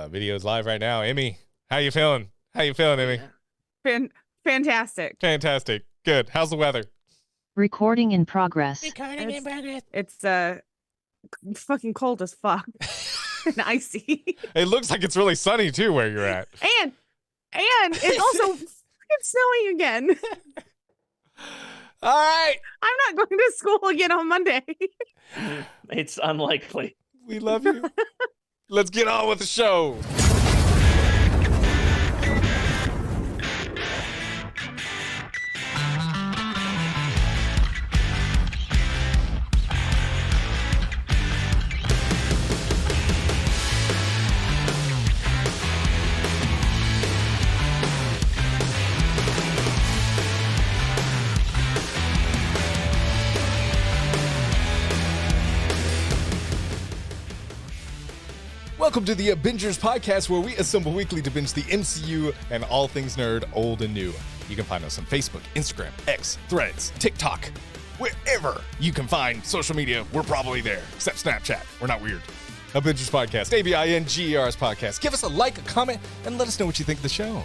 Video's live right now. Emmy, how you feeling? How you feeling, Emmy? Fantastic. Fantastic. Good. How's the weather? Recording in progress. It's fucking cold as fuck and icy. It looks like it's really sunny too where you're at. And it's also fucking snowing again. All right. I'm not going to school again on Monday. It's unlikely. We love you. Let's get on with the show. Welcome to the ABINGERS podcast, where we assemble weekly to binge the MCU and all things nerd, old and new. You can find us on Facebook, Instagram, X, Threads, TikTok, wherever you can find social media. We're probably there, except Snapchat. We're not weird. ABINGERS podcast, ABINGERS podcast. Give us a like, a comment, and let us know what you think of the show.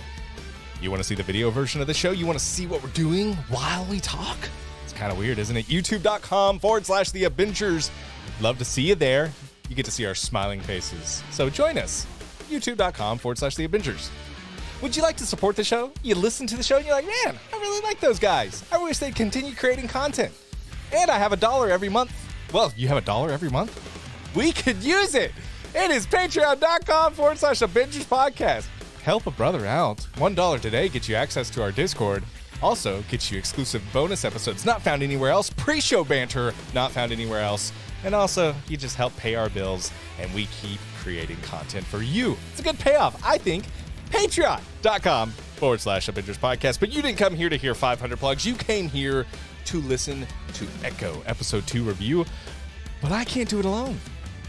You want to see the video version of the show? You want to see what we're doing while we talk? It's kind of weird, isn't it? YouTube.com/the ABINGERS. Love to see you there. You get to see our smiling faces. So join us, youtube.com/the ABINGERS. Would you like to support the show? You listen to the show and you're like, man, I really like those guys. I wish they'd continue creating content. And I have $1 every month. Well, you have $1 every month? We could use it. It is patreon.com/ABINGERS podcast. Help a brother out. $1 today gets you access to our Discord. Also gets you exclusive bonus episodes not found anywhere else. Pre-show banter not found anywhere else. And also, you just help pay our bills, and we keep creating content for you. It's a good payoff, I think. Patreon.com/ABINGERS podcast. But you didn't come here to hear 500 plugs. You came here to listen to Echo Episode 2 review. But I can't do it alone.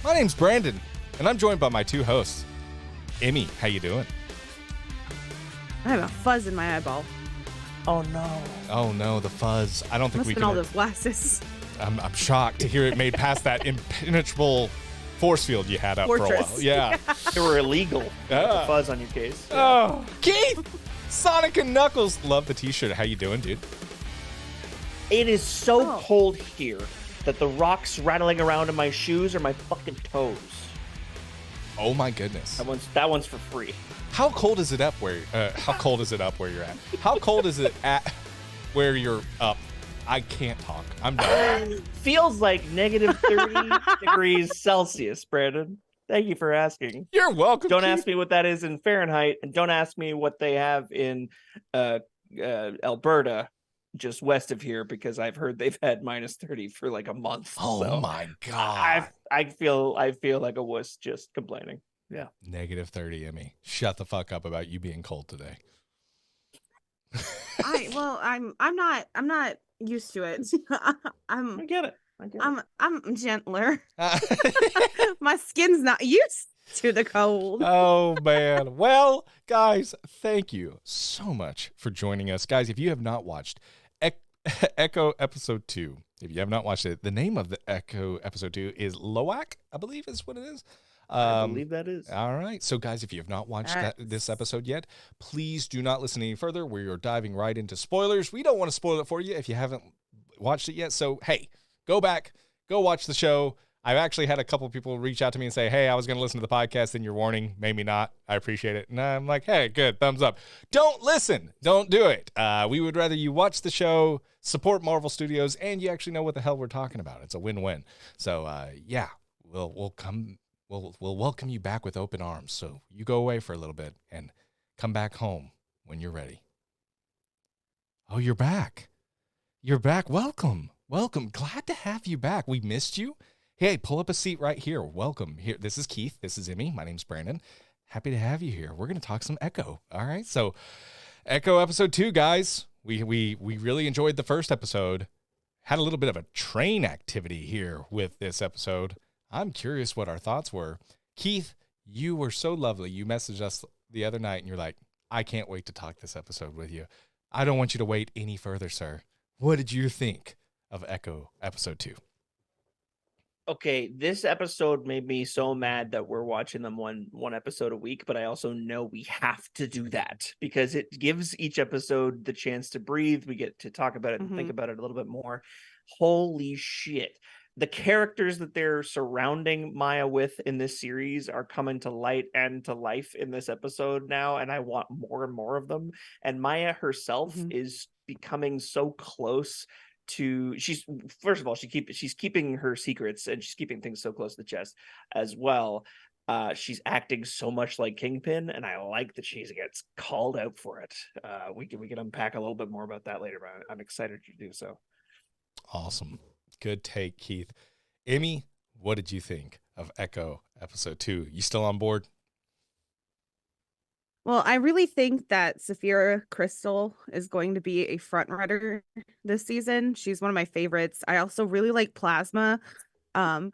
My name's Brandon, and I'm joined by my two hosts. Emmy, how you doing? I have a fuzz in my eyeball. Oh no. Oh no, the fuzz. I don't think Must we been can. all those glasses. I'm shocked to hear it made past that impenetrable force field you had up for a while. Yeah. They were illegal. The fuzz on your case. Oh, Keith! Sonic and Knuckles. Love the t-shirt. How you doing, dude? It is so cold here that the rocks rattling around in my shoes are my fucking toes. Oh my goodness. That one's for free. How cold is it up where how cold is it up where you're at? How cold is it at where you're up? I can't talk. I'm done. Feels like negative 30 degrees Celsius, Brandon. Thank you for asking. You're welcome. Don't ask me what that is in Fahrenheit, and don't ask me what they have in Alberta, just west of here, because I've heard they've had minus 30 for like a month. Oh so my god. I feel like a wuss just complaining. Yeah. Negative 30, Emmy. Shut the fuck up about you being cold today. I'm not used to it. I get it. I'm gentler. My skin's not used to the cold. Oh man. Well, guys, thank you so much for joining us. Guys, if you have not watched Echo Episode 2, if you have not watched it, the name of the Echo Episode 2 is Lowak, I believe is what it is. I believe that is. All right. So, guys, if you have not watched this episode yet, please do not listen any further. We are diving right into spoilers. We don't want to spoil it for you if you haven't watched it yet. So, hey, go back, go watch the show. I've actually had a couple of people reach out to me and say, hey, I was going to listen to the podcast and your warning made me not. I appreciate it. And I'm like, hey, good. Thumbs up. Don't listen. Don't do it. We would rather you watch the show, support Marvel Studios, and you actually know what the hell we're talking about. It's a win-win. So, yeah, we'll welcome you back with open arms. So you go away for a little bit and come back home when you're ready. Oh, you're back. You're back. Welcome. Glad to have you back. We missed you. Hey, pull up a seat right here. Welcome. Here. This is Keith. This is Emmy. My name's Brandon. Happy to have you here. We're going to talk some Echo. All right. So Echo Episode 2, guys. We really enjoyed the first episode. Had a little bit of a train activity here with this episode. I'm curious what our thoughts were. Keith, you were so lovely. You messaged us the other night and you're like, I can't wait to talk this episode with you. I don't want you to wait any further, sir. What did you think of Echo Episode 2? Okay, this episode made me so mad that we're watching them one episode a week, but I also know we have to do that because it gives each episode the chance to breathe. We get to talk about it and think about it a little bit more. Holy shit. The characters that they're surrounding Maya with in this series are coming to light and to life in this episode now, and I want more and more of them. And Maya herself is becoming so close to, she's first of all, she's keeping her secrets and she's keeping things so close to the chest as well. She's acting so much like Kingpin, and I like that she gets called out for it. We can unpack a little bit more about that later, but I'm excited to do so. Awesome. Good take, Keith. Emmy, what did you think of Echo episode 2? You still on board? Well, I really think that Saphira Crystal is going to be a front runner this season. She's one of my favorites. I also really like Plasma. I'm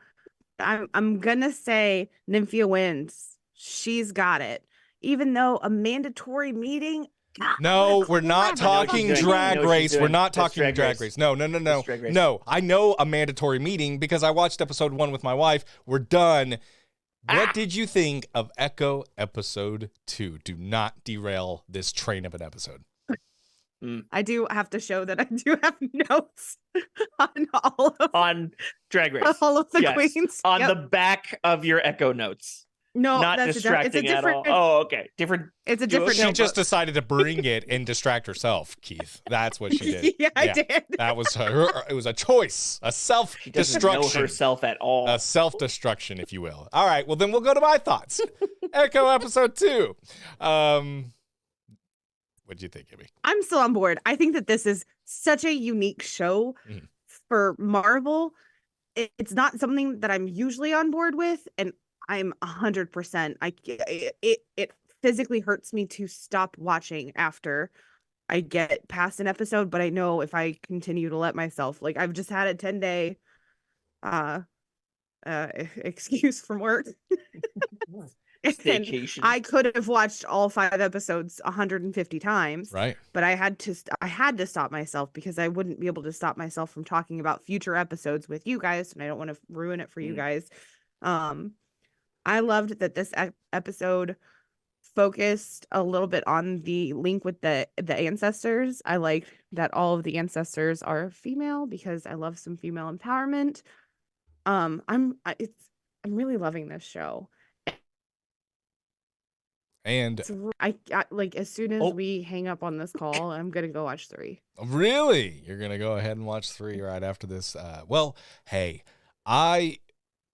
gonna say Nymphia wins. She's got it. Even though a mandatory meeting. No, we're not talking drag race. We're not talking drag race. No. No, I know a mandatory meeting because I watched episode 1 with my wife. We're done. What did you think of Echo episode 2? Do not derail this train of an episode. I do have to show that I do have notes on Drag Race. All of the queens. On the back of your Echo notes. No, not that's distracting at all. Oh, okay. Different. It's a different. She just decided to bring it and distract herself, Keith. That's what she did. Yeah, I did. That was her. It was a choice, a self-destruction. She doesn't know herself at all. A self-destruction, if you will. All right. Well, then we'll go to my thoughts. Echo episode 2. What'd you think, Amy? I'm still on board. I think that this is such a unique show for Marvel. It's not something that I'm usually on board with, and I'm 100%. It physically hurts me to stop watching after I get past an episode, but I know if I continue to let myself, like I've just had a 10-day excuse from work. Staycation. I could have watched all 5 episodes 150 times, right? But I had to stop myself because I wouldn't be able to stop myself from talking about future episodes with you guys, and I don't want to ruin it for you guys. I loved that this episode focused a little bit on the link with the ancestors. I like that all of the ancestors are female because I love some female empowerment. I'm really loving this show. And I like as soon as we hang up on this call, I'm gonna go watch 3. Really? You're gonna go ahead and watch 3 right after this? Well, hey,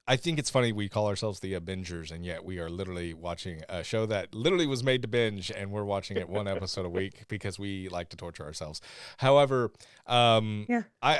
I think it's funny we call ourselves the ABINGERS, and yet we are literally watching a show that literally was made to binge, and we're watching it 1 episode a week because we like to torture ourselves. However, I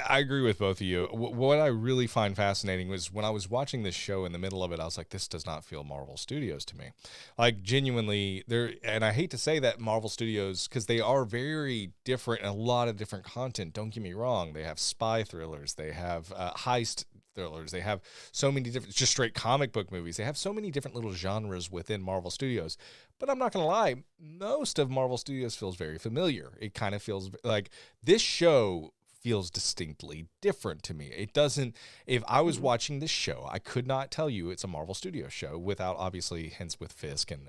agree with both of you. What I really find fascinating was when I was watching this show in the middle of it, I was like, this does not feel Marvel Studios to me. Like, genuinely, and I hate to say that Marvel Studios, because they are very different and a lot of different content. Don't get me wrong. They have spy thrillers. They have heist thrillers. They have so many different, just straight comic book movies. They have so many different little genres within Marvel Studios. But I'm not going to lie, most of Marvel Studios feels very familiar. It kind of feels like this show feels distinctly different to me. It doesn't, if I was watching this show, I could not tell you it's a Marvel Studios show without obviously hints with Fisk and,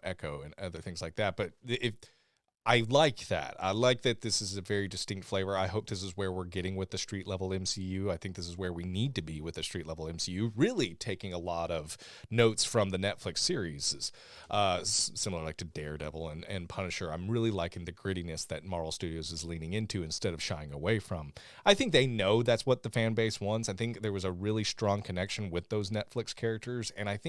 Echo and other things like that. But I like that. I like that this is a very distinct flavor. I hope this is where we're getting with the street level MCU. I think this is where we need to be with the street level MCU, really taking a lot of notes from the Netflix series, similar like to Daredevil and Punisher. I'm really liking the grittiness that Marvel Studios is leaning into instead of shying away from. I think they know that's what the fan base wants. I think there was a really strong connection with those Netflix characters, and I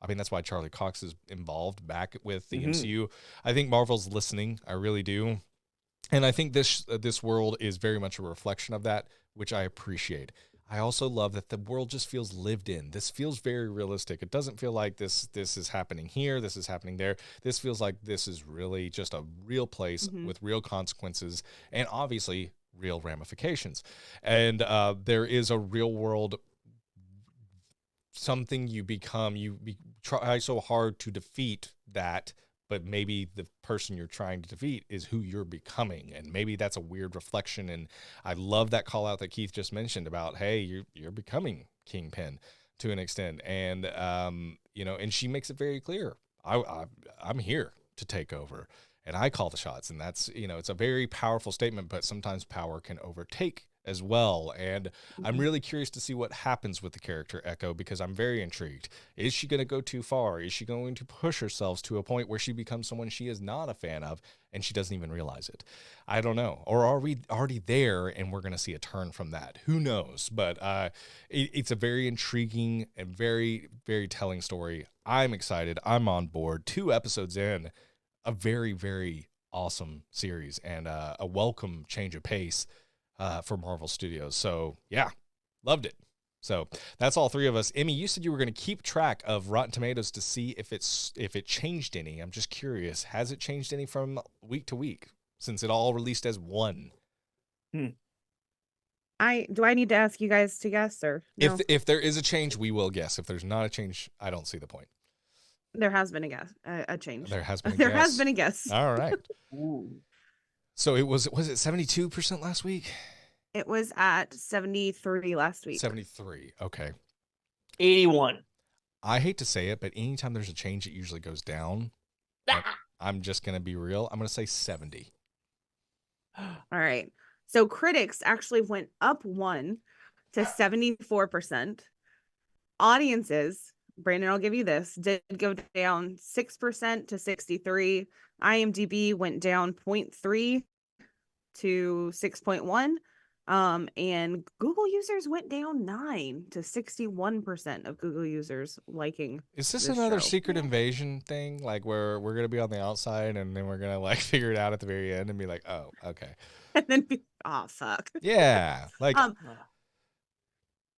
mean, that's why Charlie Cox is involved back with the MCU. I think Marvel's listening. I really do. And I think this world is very much a reflection of that, which I appreciate. I also love that the world just feels lived in. This feels very realistic. It doesn't feel like this is happening here, this is happening there. This feels like this is really just a real place with real consequences and obviously real ramifications. And there is a real world something you become, try so hard to defeat that, but maybe the person you're trying to defeat is who you're becoming. And maybe that's a weird reflection. And I love that call out that Keith just mentioned about, hey, you're becoming Kingpin to an extent. And, and she makes it very clear. I'm here to take over, and I call the shots. And that's, it's a very powerful statement, but sometimes power can overtake as well. And I'm really curious to see what happens with the character Echo, because I'm very intrigued. Is she going to go too far? Is she going to push herself to a point where she becomes someone she is not a fan of and she doesn't even realize it? I don't know. Or are we already there and we're going to see a turn from that? Who knows? But it's a very intriguing and very, very telling story. I'm excited. I'm on board. 2 episodes in, a very, very awesome series, and a welcome change of pace for Marvel Studios. So yeah, loved it. So that's all 3 of us. Emmy, you said you were going to keep track of Rotten Tomatoes to see if it changed any. I'm just curious, has it changed any from week to week since it all released as one? Do I need to ask you guys to guess, or no? If there is a change, we will guess. If there's not a change, I don't see the point. There has been a change. There has been a there guess. has been a guess. All right. So was it 72% last week? It was at 73 last week. 73. Okay. 81. I hate to say it, but anytime there's a change, it usually goes down. I'm just going to be real. I'm going to say 70. All right. So critics actually went up 1 to 74%. Audiences, Brandon, I'll give you this, did go down 6% to 63. IMDb went down 0.3 to 6.1. And Google users went down 9 to 61% of Google users liking. Is this this another show. secret invasion thing? Like where we're going to be on the outside and then we're going to like figure it out at the very end and be like, oh, okay. And then be, oh, fuck. Yeah. Like,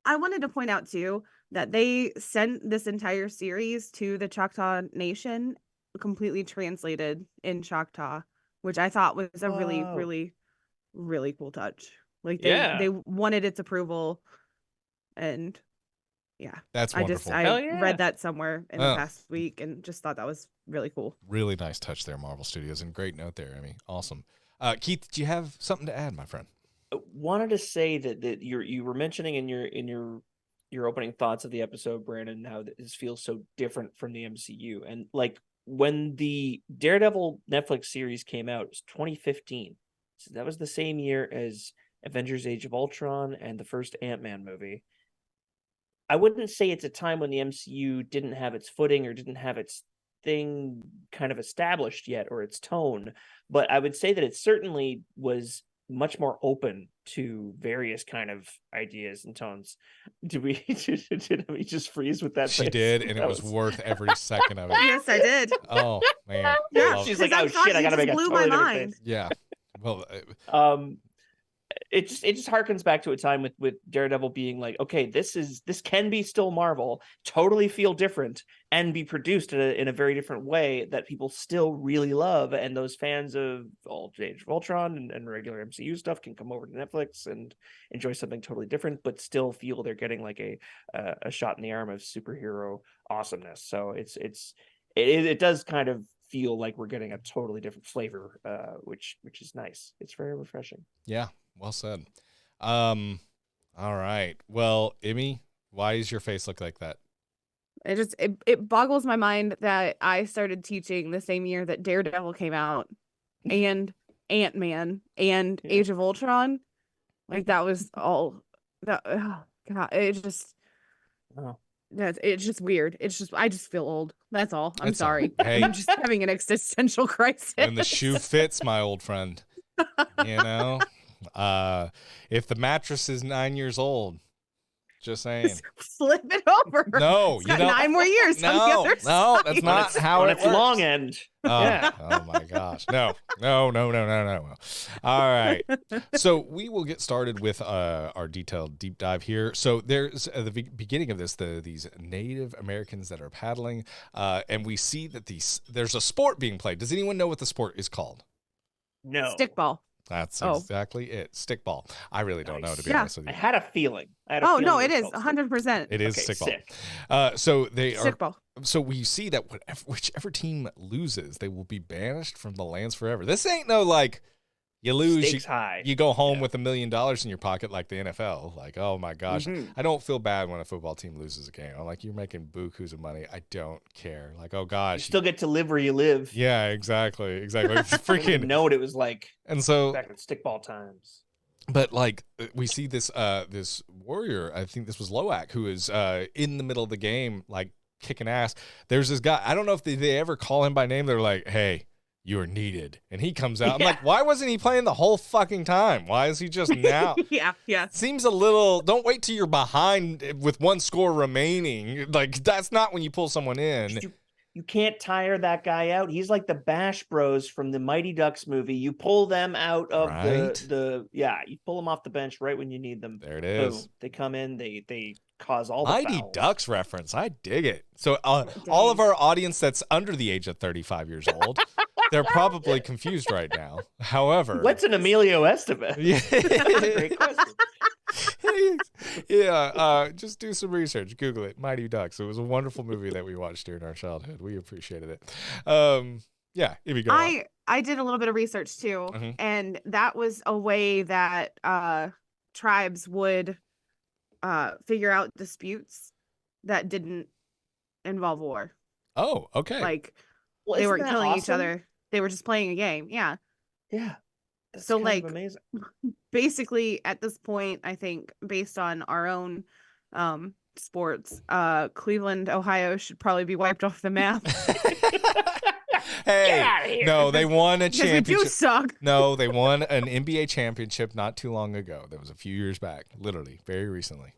I wanted to point out too that they sent this entire series to the Choctaw Nation completely translated in Choctaw, which I thought was a really, really, really cool touch. Like they wanted its approval, and yeah, that's wonderful. I read that somewhere in the past week and just thought that was really cool. Really nice touch there, Marvel Studios, and great note there, Emmy. Awesome. Keith, do you have something to add, my friend? I wanted to say that you were mentioning in your opening thoughts of the episode, Brandon, how this feels so different from the MCU. And like when the Daredevil Netflix series came out, it was 2015. So that was the same year as Avengers Age of Ultron and the first Ant-Man movie. I wouldn't say it's a time when the MCU didn't have its footing or didn't have its thing kind of established yet, or its tone, but I would say that it certainly was much more open to various kind of ideas and tones. Did we just freeze with that? She face? did, and it was worth every second of it. Yes, I did. Oh man. Yeah, she's like, oh shit, I gotta make a totally different face. Yeah. Well, it just harkens back to a time with Daredevil being like, okay, this can be still Marvel, totally feel different, and be produced in a very different way that people still really love, and those fans of Age of Ultron and regular MCU stuff can come over to Netflix and enjoy something totally different, but still feel they're getting like a shot in the arm of superhero awesomeness. So it does kind of feel like we're getting a totally different flavor, which is nice. It's very refreshing. Yeah, well said. All right. Well, Emmy, why does your face look like that? It boggles my mind that I started teaching the same year that Daredevil came out and Ant-Man and Age of Ultron. Like that was all that. Oh, God, it's just weird. I just feel old. That's all. I'm sorry. Hey, I'm just having an existential crisis. When the shoe fits, my old friend. You know, if the mattress is 9 years old, just saying. Just flip it over. No, you got 9 more years. No, on the other side. That's not how it works. It's long end. Oh my gosh. No. All right. So we will get started with our detailed deep dive here. So there's at the beginning of this, these Native Americans that are paddling, and we see that there's a sport being played. Does anyone know what the sport is called? No. Stickball. That's exactly it. Stickball. I really don't know, to be honest with you. I had a feeling. No, it is 100%. It is stickball. So they are stickball. So we see that whichever team loses, they will be banished from the lands forever. This ain't no like You lose, Stakes high. you go home with $1 million in your pocket like the NFL. Like, oh my gosh. I don't feel bad when a football team loses a game. I'm like, you're making bukus of money. I don't care. Like, oh gosh. You still get to live where you live. Yeah, exactly. It's freaking. Know what it was like. And so back in stickball times. But like we see this this warrior, I think this was Lowak, who is in the middle of the game, like kicking ass. There's this guy. I don't know if they ever call him by name. They're like, hey, you are needed. And he comes out. I'm like, why wasn't he playing the whole fucking time? Why is he just now? Yeah. Seems a little, don't wait till you're behind with 1 score remaining. Like, that's not when you pull someone in. You can't tire that guy out. He's like the Bash Bros from the Mighty Ducks movie. You pull them out of you pull them off the bench right when you need them. There it is. Boom. They come in, they cause all the Mighty fouls. Ducks reference. I dig it. So all of our audience that's under the age of 35 years old, they're probably confused right now. However, what's an Emilio Estevez? Yeah. That's a great question. Just do some research. Google it. Mighty Ducks. It was a wonderful movie that we watched during our childhood. We appreciated it. If you go on. I did a little bit of research too, and that was a way that tribes would figure out disputes that didn't involve war. Oh, okay. Like they weren't killing each other. They were just playing a game. Yeah. That's so kind like of amazing. Basically at this point, I think based on our own sports, Cleveland, Ohio should probably be wiped off the map. Hey, no, they won a championship. We do suck. No, they won an NBA championship not too long ago. That was a few years back, literally, very recently.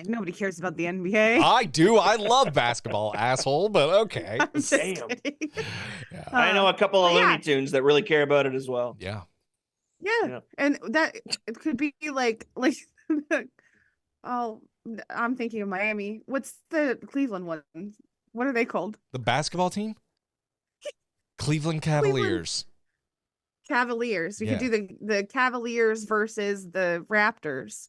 Nobody cares about the NBA. I do. I love basketball, asshole, but okay. Damn. I know a couple of Looney Tunes that really care about it as well. Yeah. And that it could be like oh, I'm thinking of Miami. What's the Cleveland one? What are they called? The basketball team? Cleveland Cavaliers. Cavaliers. We could do the Cavaliers versus the Raptors.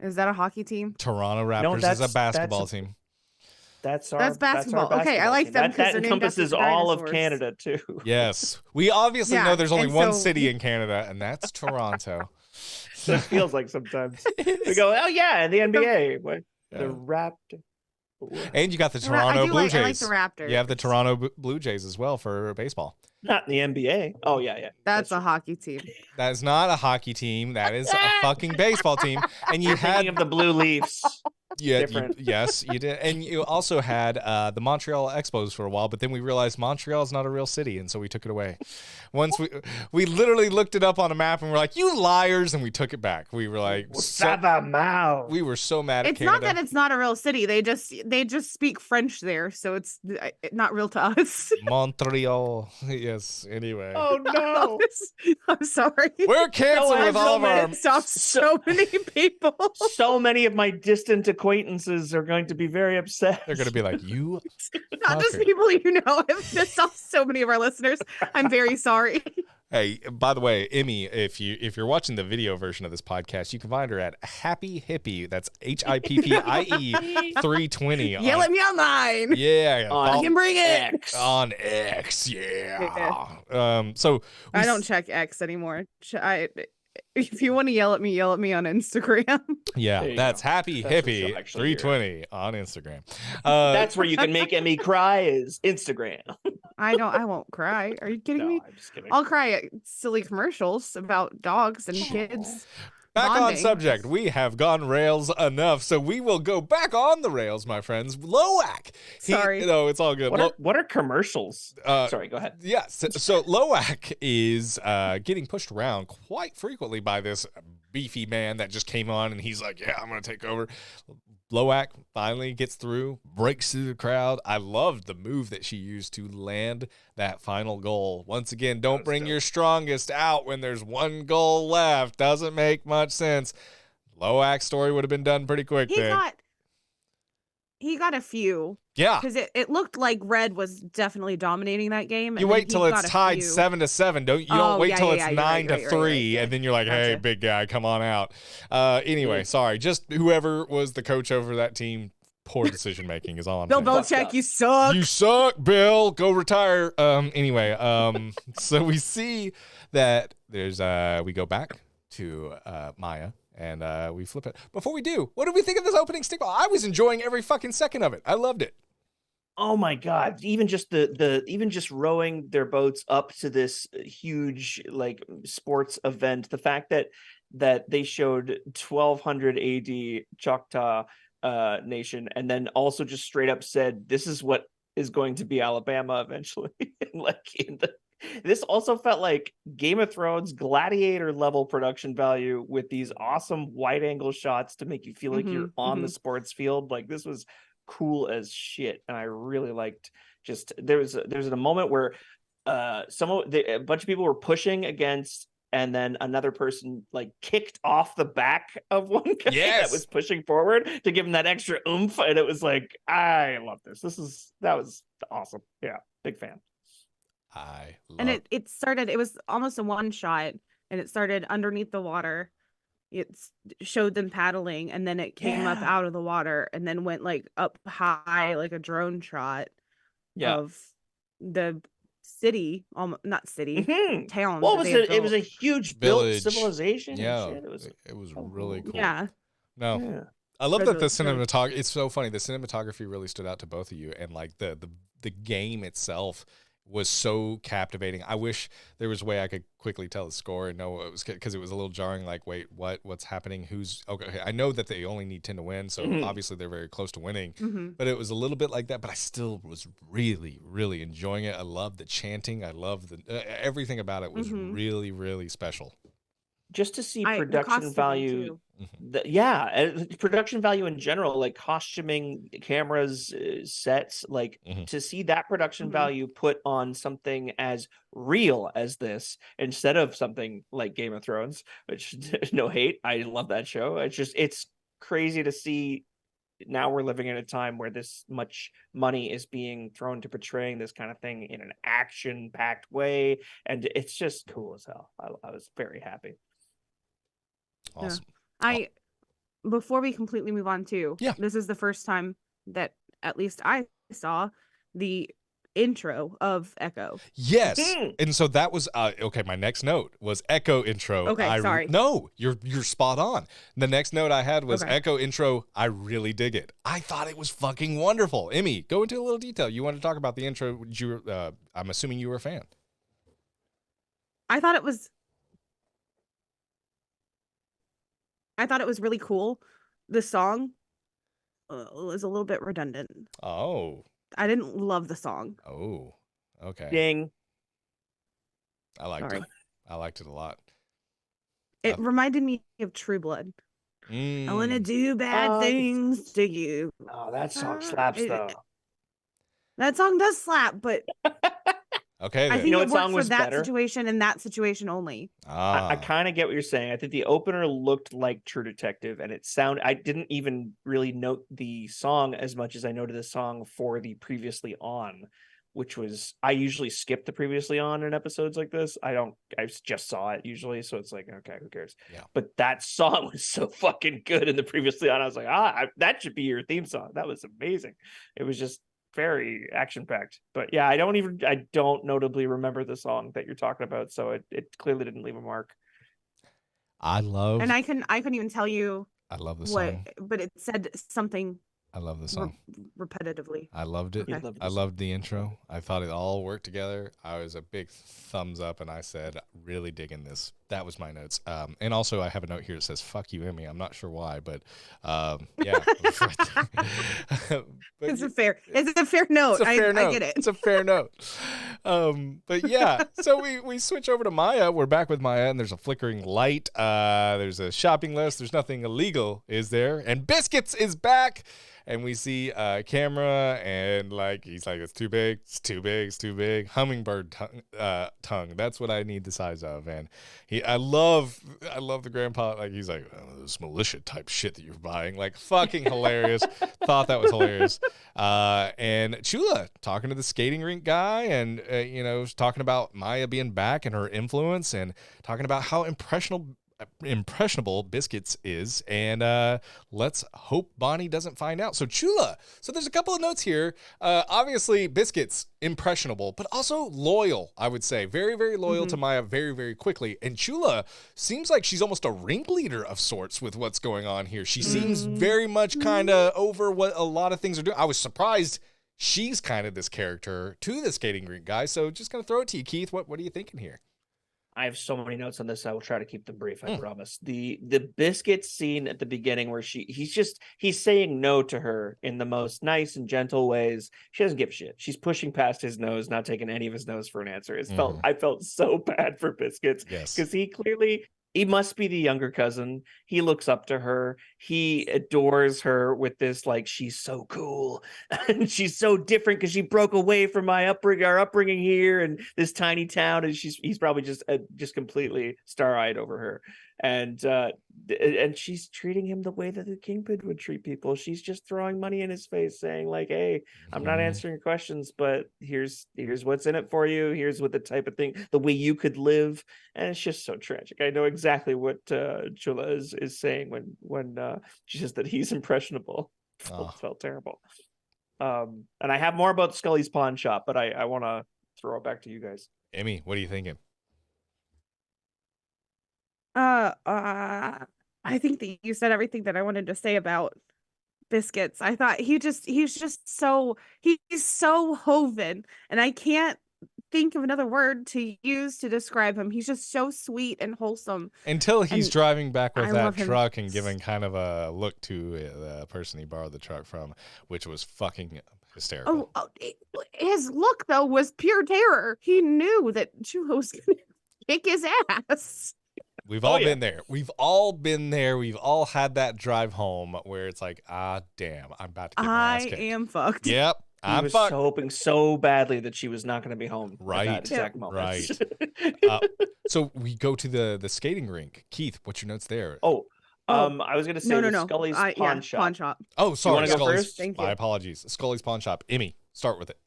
Is that a hockey team? Toronto Raptors is a basketball team. That's basketball. Okay, I like them because that encompasses all of Canada too. Yes, we obviously know there's only one city in Canada, and that's Toronto. So it feels like sometimes we go, oh yeah, the NBA, the Raptors. And you got the Toronto Blue Jays. I like the Raptors. You have the Toronto Blue Jays as well for baseball. Not in the NBA. Oh yeah. That's a hockey team. That is not a hockey team. That is a fucking baseball team. And you had of the Blue Leafs. Yeah, yes, you did. And you also had the Montreal Expos for a while, but then we realized Montreal is not a real city, and so we took it away. Once we literally looked it up on a map, and we're like, you liars, and we took it back. We were like, we were so mad at Canada. It's not that it's not a real city. They just speak French there, so it's not real to us. Montreal. Yes, anyway. Oh, no. I'm sorry. We're canceled with all of our... So many people. So many of my distant acquaintances are going to be very upset. They're going to be like, you not just people you know. I've pissed off so many of our listeners. I'm very sorry. Hey, by the way, Emmy, if you're watching the video version of this podcast, you can find her at Happy Hippie. That's HIPPIE 320. Yell at me online. Yeah, I can bring it on X. Yeah. So I don't check X anymore. If you want to yell at me on Instagram. Yeah, that's Happy Hippie 320 on Instagram. That's where you can make Emmy cry is Instagram. I won't cry. Are you kidding me? I'm just kidding. I'll cry at silly commercials about dogs and kids. Back on subject. We have gone rails enough, so we will go back on the rails, my friends. Lowak. Sorry. No, it's all good. What are commercials? Sorry, go ahead. Yes. So Lowak is getting pushed around quite frequently by this beefy man that just came on, and he's like, yeah, I'm going to take over. Lowak finally gets through, breaks through the crowd. I loved the move that she used to land that final goal. Once again, don't bring your strongest out when there's one goal left. Doesn't make much sense. Lowak's story would have been done pretty quick then. He got a few. Yeah. Because it looked like Red was definitely dominating that game. You wait till it's tied 7-7. Don't wait till it's 9-3, and then you're like, hey, big guy, come on out. Anyway, sorry. Just whoever was the coach over that team Poor decision making is all I'm Bill saying. Belichick, you suck. You suck, Bill. Go retire. Anyway, so we see that there's we go back to Maya and we flip it. Before we do, what do we think of this opening stickball? I was enjoying every fucking second of it. I loved it. Oh my God. Even just even just rowing their boats up to this huge like sports event, the fact that they showed 1200 AD Choctaw nation, and then also just straight up said this is what is going to be Alabama eventually. This also felt like Game of Thrones Gladiator level production value with these awesome wide angle shots to make you feel like you're on the sports field. Like this was cool as shit, and I really liked just there was a moment where a bunch of people were pushing against, and then another person like kicked off the back of one guy that was pushing forward to give him that extra oomph, and it was like, I love this. That was awesome. Yeah, big fan. And it started, it was almost a one shot, and it started underneath the water. It showed them paddling, and then it came up out of the water, and then went like up high, like a drone shot of the city, not city, town. What was it? It was a huge village. Built civilization. Yeah, and shit. it was really cool. Yeah. No. Yeah. I love that the cinematography, it's so funny. The cinematography really stood out to both of you, and like the game itself was so captivating. I wish there was a way I could quickly tell the score and know what it was, because it was a little jarring. Like, wait, what's happening? Who's okay? I know that they only need 10 to win, so obviously they're very close to winning. But it was a little bit like that. But I still was really, really enjoying it. I love the chanting. I love the everything about it was really, really special. Just to see production value, production value in general, like costuming, cameras, sets, like to see that production value put on something as real as this instead of something like Game of Thrones, which no hate, I love that show. It's crazy to see. Now we're living in a time where this much money is being thrown to portraying this kind of thing in an action-packed way, and it's just cool as hell. I was very happy. Awesome. Yeah. Before we completely move on too, this is the first time that at least I saw the intro of Echo. Yes. And so that was okay, my next note was Echo intro. Okay, sorry. No, you're spot on. The next note I had was Echo intro. I really dig it. I thought it was fucking wonderful. Emmy, go into a little detail. You want to talk about the intro. I'm assuming you were a fan. I thought it was really cool. The song was a little bit redundant. Oh. I didn't love the song. Oh. Okay. Ding. I liked it. I liked it a lot. It reminded me of True Blood. I want to do bad things to you. Oh, that song slaps though. That song does slap, but okay, then. I think it worked for that situation and that situation only. I kind of get what you're saying. I think the opener looked like True Detective, and I didn't even really note the song as much as I noted the song for the Previously On, which was, I usually skip the Previously On in episodes like this. I just saw it usually, so it's like, okay, who cares? Yeah. But that song was so fucking good in the Previously On. I was like, that should be your theme song. That was amazing. It was just very action-packed. But yeah, I don't notably remember the song that you're talking about, so it clearly didn't leave a mark. I couldn't even tell you I love the song, but it said something. I love the song repetitively. I loved it. Okay. I loved the intro. I thought it all worked together. I was a big thumbs up, and I said, really digging this. That was my notes. And also, I have a note here that says, fuck you, Emmy. I'm not sure why, but yeah. It's a fair note. I get it. It's a fair note. But yeah, so we switch over to Maya. We're back with Maya, and there's a flickering light. There's a shopping list. There's nothing illegal, is there? And Biscuits is back. And we see a camera, and he's like, it's too big, it's too big, it's too big. Hummingbird tongue. That's what I need the size of. And I love the grandpa. Like, he's like, oh, this militia type shit that you're buying. Like, fucking hilarious. Thought that was hilarious. And Chula talking to the skating rink guy, and talking about Maya being back and her influence, and talking about how impressionable impressionable Biscuits is, and let's hope Bonnie doesn't find out. So Chula, so there's a couple of notes here. Obviously Biscuits impressionable, but also loyal, I would say. Very, very loyal to Maya very, very quickly. And Chula seems like she's almost a ringleader of sorts with what's going on here. She seems very much kind of over what a lot of things are doing. I was surprised she's kind of this character to the skating rink guy. So just gonna throw it to you, Keith. What are you thinking here? I have so many notes on this. I will try to keep them brief. I promise. The Biscuits scene at the beginning where he's saying no to her in the most nice and gentle ways. She doesn't give a shit. She's pushing past his nose, not taking any of his nose for an answer. I felt so bad for Biscuits because he must be the younger cousin. He looks up to her. He adores her with this, like, she's so cool. And she's so different because she broke away from our upbringing here in this tiny town. And he's probably just completely star-eyed over her. And she's treating him the way that the Kingpin would treat people. She's just throwing money in his face saying, like, hey, I'm not answering your questions, but here's what's in it for you. Here's what the type of thing, the way you could live. And it's just so tragic. I know exactly what Chula is saying when she says that he's impressionable. Felt terrible. And I have more about Scully's pawn shop, but I want to throw it back to you guys. Emmy, what are you thinking? I think that you said everything that I wanted to say about Biscuits. I thought he's so Hoven, and I can't think of another word to use to describe him. He's just so sweet and wholesome. Until he's driving back with that truck and giving kind of a look to the person he borrowed the truck from, which was fucking hysterical. His look though was pure terror. He knew that Chula was gonna kick his ass. We've all been there. We've all been there. We've all had that drive home where it's like, damn, I'm about to get my ass kicked. I am fucked. Yep. I was hoping so badly that she was not going to be home. Right. At that exact moment. Right. So we go to the skating rink. Keith, what's your notes there? I was going to say Scully's pawn shop. Pawn shop. Oh, sorry. You want to go first? Thank you. My apologies. Scully's pawn shop. Emmy, start with it.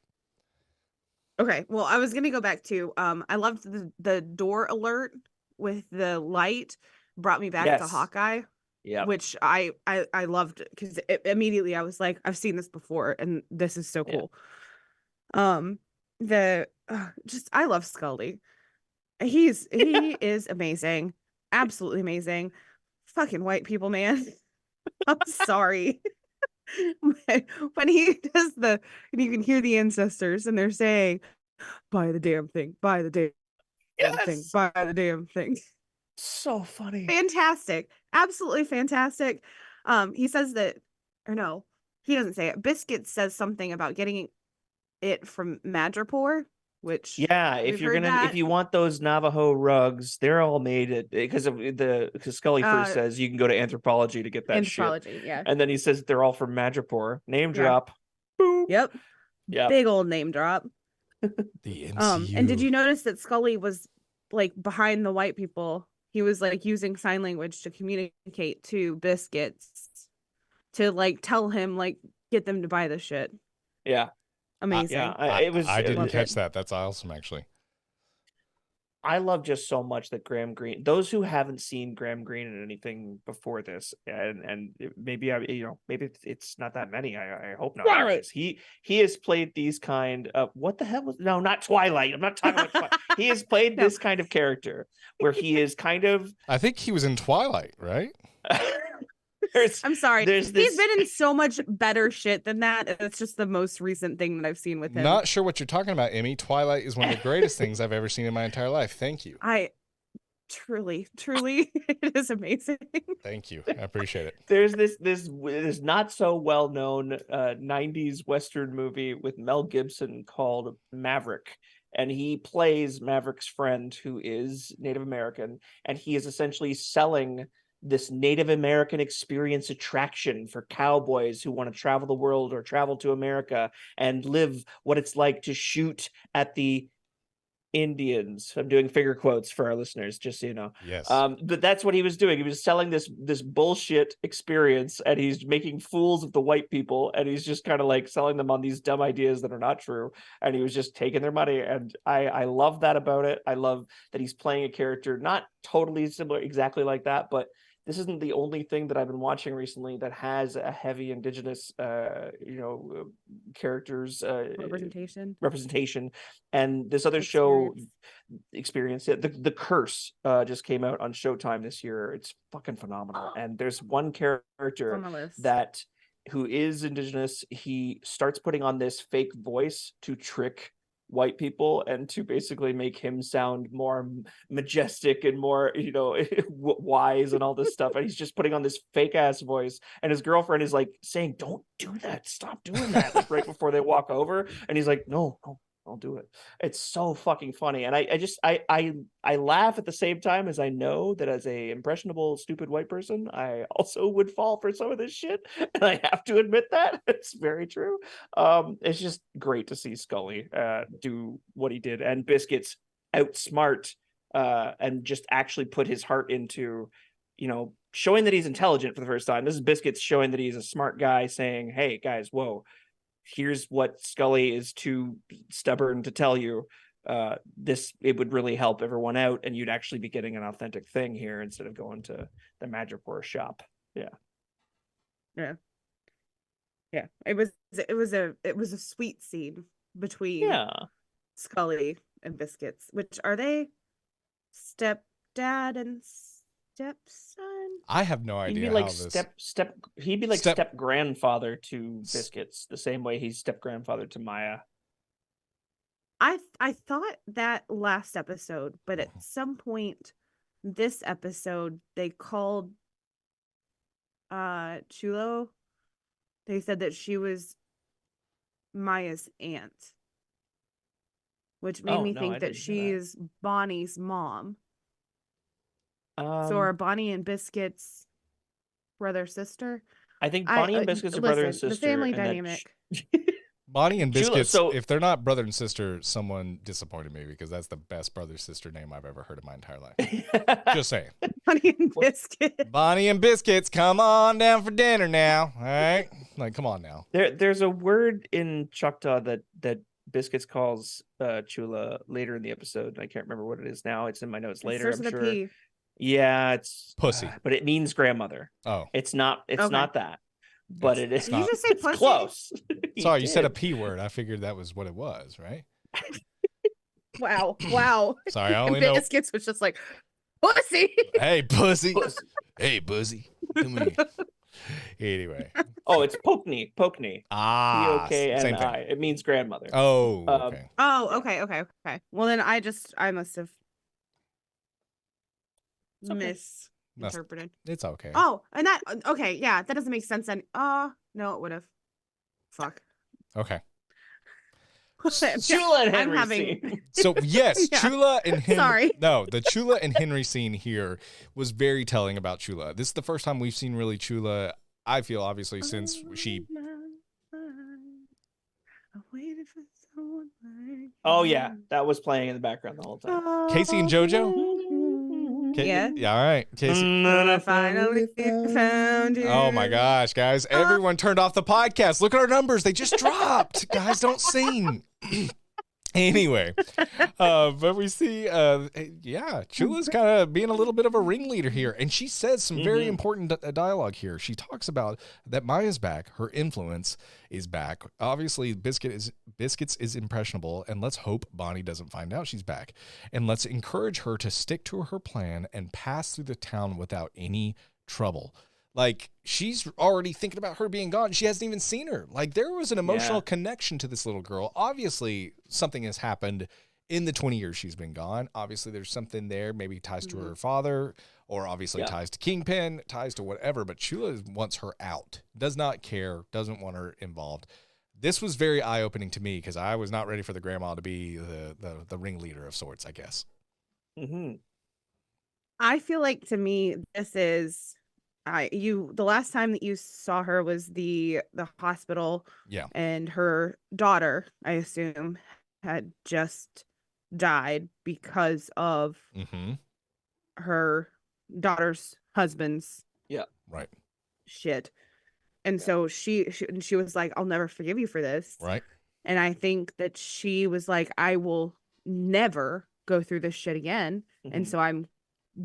Okay. Well, I was going to go back to, I loved the door alert with the light brought me back to Hawkeye. Yeah, which I loved because immediately I was like, I've seen this before and this is so cool. I love Scully. He is amazing, absolutely amazing. Fucking white people, man. I'm sorry. When he does and you can hear the ancestors and they're saying, buy the damn thing, buy the damn thing, buy the damn thing. So funny. Fantastic. Absolutely fantastic. He says that, or no, he doesn't say it. Biscuits says something about getting it from Madripoor, which if you want those Navajo rugs, they're all made because Scully first says you can go to Anthropology to get that shit. Yeah. And then he says they're all from Madripoor. Name drop. Boop. Yep. Big old name drop. The NCU. And did you notice that Scully was like behind the white people? He was like using sign language to communicate to Biscuits to like tell him, like, get them to buy the shit. Yeah. Amazing. I didn't catch that. That's awesome, actually. I love just so much that Graham Greene, those who haven't seen Graham Greene in anything before this, and maybe it's not that many. I hope not. Right. He has played these kind of, what the hell was, no, not Twilight. I'm not talking about Twilight. He has played this kind of character where he is kind of, I think he was in Twilight, right? I'm sorry. He's been in so much better shit than that. It's just the most recent thing that I've seen with him. Not sure what you're talking about, Emmy. Twilight is one of the greatest things I've ever seen in my entire life. Thank you. I truly, it is amazing. Thank you. I appreciate it. There's this not so well known 90s Western movie with Mel Gibson called Maverick. And he plays Maverick's friend who is Native American, and he is essentially selling this Native American experience attraction for cowboys who want to travel the world or travel to America and live what it's like to shoot at the Indians. I'm doing finger quotes for our listeners, just so you know. Yes. But that's what he was doing. He was selling this bullshit experience, and he's making fools of the white people, and he's just kind of like selling them on these dumb ideas that are not true. And he was just taking their money. And I love that about it. I love that he's playing a character not totally similar, exactly like that, but this isn't the only thing that I've been watching recently that has a heavy indigenous, characters representation. And this other show experience it. The Curse just came out on Showtime this year. It's fucking phenomenal. And there's one character that who is indigenous. He starts putting on this fake voice to trick white people and to basically make him sound more majestic and more, wise and all this stuff. And he's just putting on this fake ass voice, and his girlfriend is like saying, "Don't do that, stop doing that," like right before they walk over. And he's like, no, I'll do it. It's so fucking funny. And I laugh at the same time, as I know that as a impressionable, stupid white person, I also would fall for some of this shit. And I have to admit that it's very true. It's just great to see Scully do what he did, and Biscuits outsmart and just actually put his heart into, showing that he's intelligent for the first time. This is Biscuits showing that he's a smart guy, saying, "Hey guys, whoa, here's what Scully is too stubborn to tell you. It would really help everyone out, and you'd actually be getting an authentic thing here instead of going to the Madripoor shop." Yeah. It was a sweet scene between Scully and Biscuits. Which are they stepdad and stepson? I have no idea. He'd be like step grandfather to Biscuits, the same way he's step grandfather to Maya. I thought that last episode, but at some point this episode they called Chulo. They said that she was Maya's aunt, which made me think that she's Bonnie's mom. So are Bonnie and Biscuits brother sister? I think Bonnie and Biscuits are brother and sister. The family dynamic. Bonnie and Biscuits, if they're not brother and sister, someone disappointed me, because that's the best brother-sister name I've ever heard in my entire life. Just saying. Bonnie and Biscuits. Bonnie and Biscuits, come on down for dinner now. All right? Like, come on now. There's a word in Choctaw that Biscuits calls Chula later in the episode. I can't remember what it is now. It's in my notes later, I'm sure. P. Yeah, it's pussy. But it means grandmother. Oh. It's not that. But it is. Did you just say pussy? Close. Sorry, you said a P word. I figured that was what it was, right? Wow. Sorry, I only know. Biscuits was just like, pussy. Hey, pussy. Hey, pussy. Come here. Anyway. Oh, it's Pokney. Ah. P-O-K-N-I. It means grandmother. Oh, okay. Okay. Well, then I must have misinterpreted. It's okay. Oh, and that, okay, yeah, that doesn't make sense then. No, it would have. Fuck. Okay. Chula and Henry scene. So yes, yeah. Chula and Henry. Sorry. No, the Chula and Henry scene here was very telling about Chula. This is the first time we've seen really Chula, I feel, obviously, since she. Oh yeah, that was playing in the background the whole time. Casey and JoJo. Yeah. All right, Casey. I finally found you. Oh my gosh, guys! Everyone turned off the podcast. Look at our numbers; they just dropped. Guys, don't sing. Anyway, but we see, Chula's kind of being a little bit of a ringleader here, and she says some very important dialogue here. She talks about that Maya's back, her influence is back. Obviously, Biscuits is impressionable, and let's hope Bonnie doesn't find out she's back, and let's encourage her to stick to her plan and pass through the town without any trouble. Like, she's already thinking about her being gone. She hasn't even seen her. Like, there was an emotional connection to this little girl. Obviously, something has happened in the 20 years she's been gone. Obviously, there's something there, maybe ties to her father, or obviously ties to Kingpin, ties to whatever. But Chula wants her out, does not care, doesn't want her involved. This was very eye-opening to me, because I was not ready for the grandma to be the ringleader of sorts, I guess. Mm-hmm. I feel like, to me, this is... the last time that you saw her was the hospital, and her daughter, I assume, had just died because of Mm-hmm. her daughter's husband's Right. shit. And so she was like, I'll never forgive you for this. Right. And I think that she was like, I will never go through this shit again. And so I'm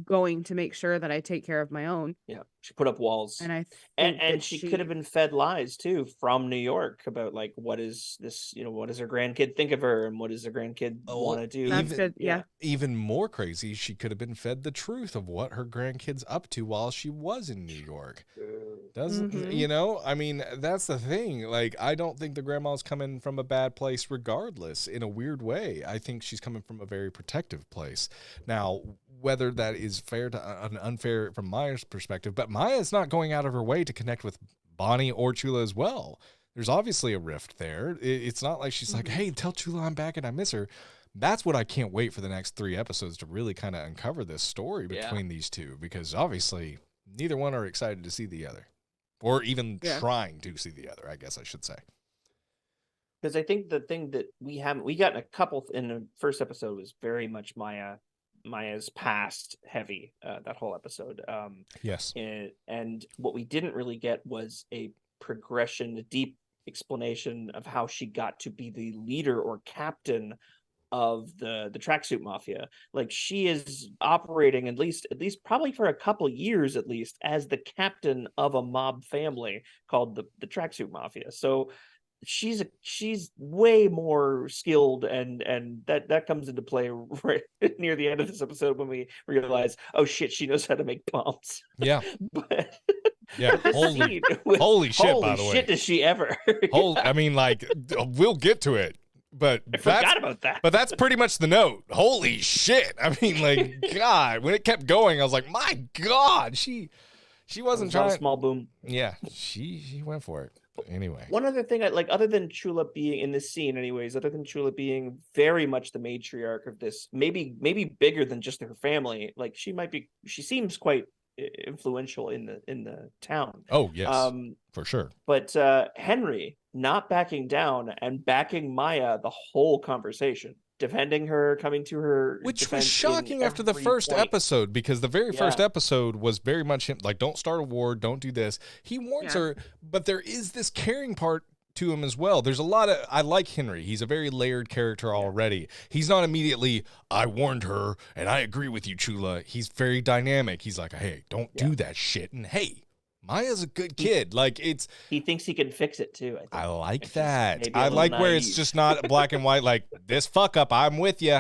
going to make sure that I take care of my own. Yeah, she put up walls, And I and think that she could have been fed lies too from New York about like what is this, what does her grandkid think of her, and what does her grandkid want to do. That's good. Yeah. Even more crazy, she could have been fed the truth of what her grandkid's up to while she was in New York. Doesn't I mean, that's the thing. Like, I don't think the grandma's coming from a bad place regardless, in a weird way. I think she's coming from a very protective place. Now, whether that is fair to unfair from Maya's perspective, but Maya's not going out of her way to connect with Bonnie or Chula as well. There's obviously a rift there. It's not like she's like, hey, tell Chula I'm back and I miss her. That's what I can't wait for the next 3 episodes to really kind of uncover this story between these two, because obviously neither one are excited to see the other, or even trying to see the other, I guess I should say. Because I think the thing that we got in a couple in the first episode was very much Maya's past heavy, that whole episode. Yes. And what we didn't really get was a progression, a deep explanation of how she got to be the leader or captain of the tracksuit mafia. Like, she is operating at least probably for a couple years at least as the captain of a mob family called the tracksuit mafia. So she's way more skilled, and that comes into play right near the end of this episode when we realize, oh shit, she knows how to make bombs. Yeah. But yeah, holy shit, by the way. Shit, does she ever? I mean, like, we'll get to it, but I forgot about that. But that's pretty much the note. Holy shit. I mean, like, God, when it kept going, I was like, my God, she wasn't trying. A small boom. Yeah, she went for it. Anyway, one other thing I like, other than Chula being in this scene, other than Chula being very much the matriarch of this, maybe bigger than just her family. Like, she seems quite influential in the town. Oh yes, for sure. But Henry not backing down and backing Maya the whole conversation, defending her, coming to her, which was shocking after the first episode, because the very first episode was very much him, like, don't start a war, don't do this. He warns her, but there is this caring part to him as well. There's a lot of, I like Henry. He's a very layered character already. He's not immediately, I warned her and I agree with you, Chula. He's very dynamic. He's like, hey, don't do that shit. And hey, Maya's a good kid. Like, he thinks he can fix it too. I like that. I like where it's just not black and white. Like, this fuck up, I'm with you.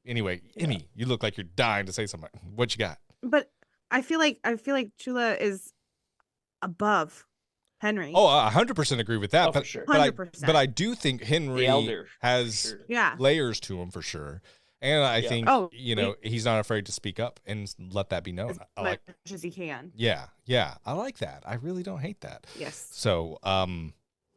Anyway, Emmy, you look like you're dying to say something. What you got? But I feel like Chula is above Henry. Oh, I 100% agree with that. For sure. 100%. But I do think Henry has layers to him for sure. And I think, he's not afraid to speak up and let that be known. As much as he can. Yeah. I like that. I really don't hate that. Yes. So,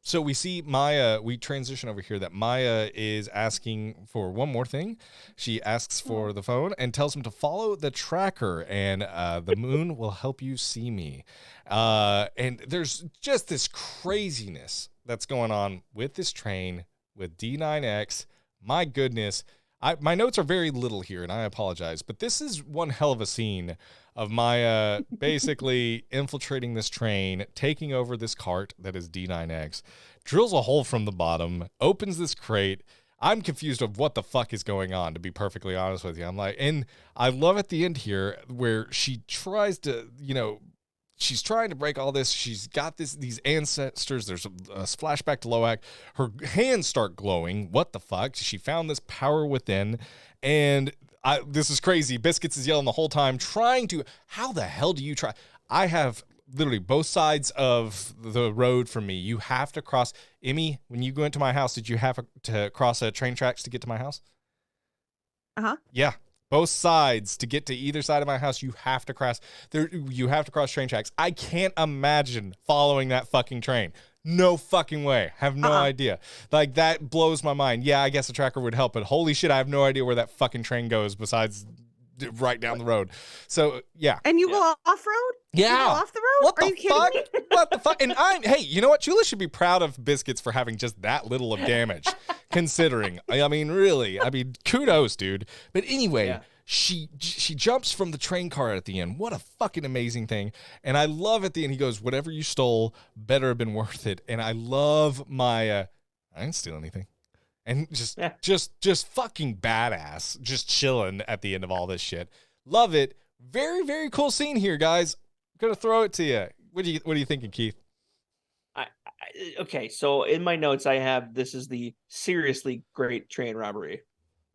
so we see Maya, we transition over here that Maya is asking for one more thing. She asks for the phone and tells him to follow the tracker, and the moon will help you see me. And there's just this craziness that's going on with this train, with D9X. My goodness. My notes are very little here, and I apologize, but this is one hell of a scene of Maya basically infiltrating this train, taking over this cart that is D9X, drills a hole from the bottom, opens this crate. I'm confused of what the fuck is going on, to be perfectly honest with you. I'm like, and I love at the end here where she tries to, she's trying to break all this. She's got these ancestors. There's a flashback to Lowak. Her hands start glowing. What the fuck? She found this power within. And this is crazy. Biscuits is yelling the whole time, trying to, how the hell do you try? I have literally both sides of the road from me. You have to cross. Emmy, when you go into my house, did you have to cross a train tracks to get to my house? Uh-huh. Yeah. Both sides, to get to either side of my house, you have to cross train tracks. I can't imagine following that fucking train. No fucking way. Have no idea. Like, that blows my mind. Yeah, I guess a tracker would help, but holy shit, I have no idea where that fucking train goes besides right down the road. So, yeah. And you go off-road? Yeah. You go off the road? What the fuck? What the fuck? And hey, you know what? Chula should be proud of Biscuits for having just that little of damage. considering. I mean, really. I mean, kudos, dude. But anyway, Yeah. she jumps from the train car at the end. What a fucking amazing thing. And I love at the end, he goes, whatever you stole better have been worth it. And I love Maya. I didn't steal anything. And just fucking badass, just chilling at the end of all this shit. Love it. Very, very cool scene here, guys. I'm gonna throw it to you. What are you thinking, Keith? Okay, so in my notes I have this is the seriously great train robbery.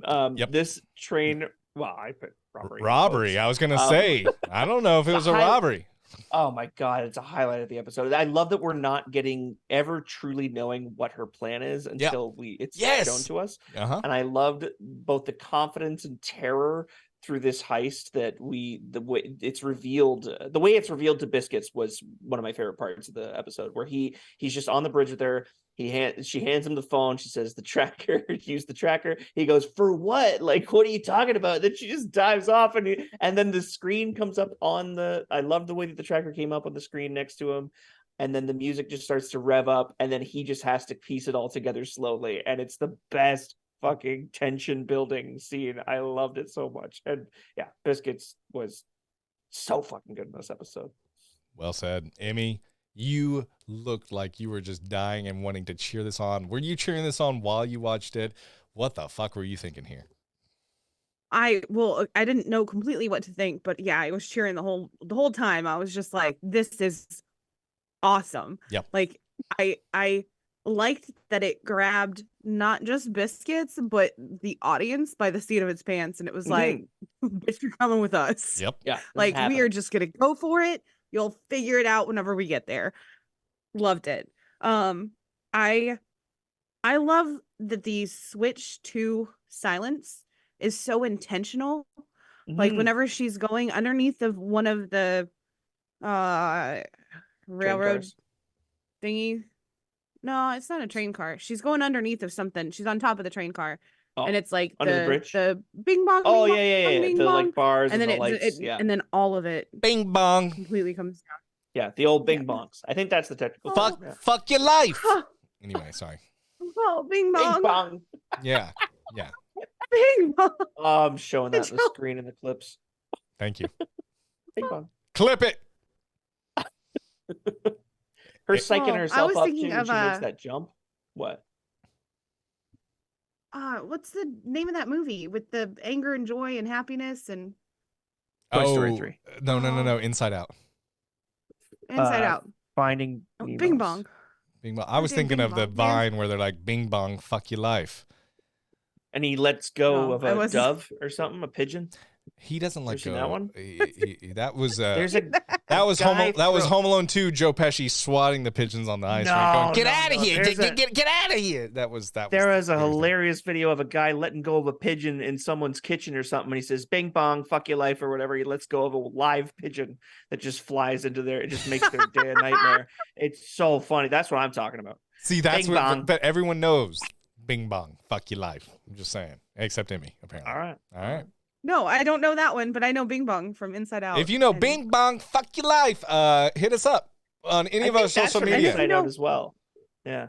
Yep. This train. Well, I put robbery. Robbery. I was gonna say. I don't know if it was a robbery. Oh my god, it's a highlight of the episode. I love that we're not getting ever truly knowing what her plan is until it's shown to us. And I loved both the confidence and terror through this heist that the way it's revealed to Biscuits was one of my favorite parts of the episode, where he's just on the bridge with her. She hands him the phone. She says, the tracker, use the tracker. He goes, for what? Like, what are you talking about? Then she just dives off and then the screen comes up I love the way that the tracker came up on the screen next to him. And then the music just starts to rev up and then he just has to piece it all together slowly. And it's the best fucking tension building scene. I loved it so much. And yeah, Biscuits was so fucking good in this episode. Well said. Emmy, you looked like you were just dying and wanting to cheer this on. Were you cheering this on while you watched it? What the fuck were you thinking here? I didn't know completely what to think, but yeah, I was cheering the whole time. I was just like, this is awesome. Yep. Like I liked that it grabbed not just Biscuits, but the audience by the seat of its pants. And it was like, bitch, you're coming with us. Yep. Yeah. Like we are just going to go for it. You'll figure it out whenever we get there. Loved it. I love that the switch to silence is so intentional. Like whenever she's going underneath of one of the railroad thingy. No, it's not a train car. She's going underneath of something. She's on top of the train car. And it's like under the bridge? The bing bong. Oh, bing yeah. bong, bing The bong. like bars And then the lights. and then all of it Bing bong. completely comes down. Yeah, the old bing bongs. I think that's the technical term. Fuck your life. Anyway, sorry. Oh, bing bong. Bing bong. Yeah. Bing bong. Oh, I'm showing that on the screen in the clips. Thank you. Bing bong. Clip it. Her psyching herself was up thinking too when of, she makes that jump. What? What's the name of that movie with the anger and joy and happiness and Toy Story 3. No. Inside Out. Inside Out? Finding Bing bong. Bing bong. I was thinking of the Vine where they're like, bing bong, fuck your life. And he lets go of a wasn't- dove or something, a pigeon. He doesn't let You go. seen that one? That was There's a that was guy Home Alone 2. Joe Pesci swatting the pigeons on the ice rink, going, "Get out of here! Get out of here!" That was. There was a hilarious video of a guy letting go of a pigeon in someone's kitchen or something. And he says, "Bing bong, fuck your life," or whatever. He lets go of a live pigeon that just flies into there. It just makes their day a nightmare. It's so funny. That's what I'm talking about. See, that's Bing what. bong. But everyone knows, bing bong, fuck your life. I'm just saying, except Emmy, apparently. All right. No, I don't know that one, but I know Bing Bong from Inside Out. If you know Bing Bong, fuck your life, hit us up on any of our social media. Inside Out as well. Yeah.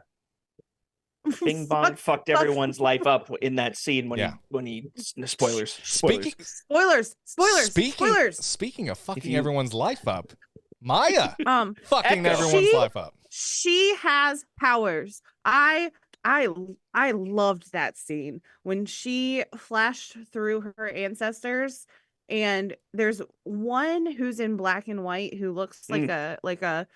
Bing Bong fucked everyone's life up in that scene when he spoilers. Speaking of fucking everyone's life up, Maya fucking Echo. everyone's life up. She has powers. I loved that scene when she flashed through her ancestors, and there's one who's in black and white who looks like a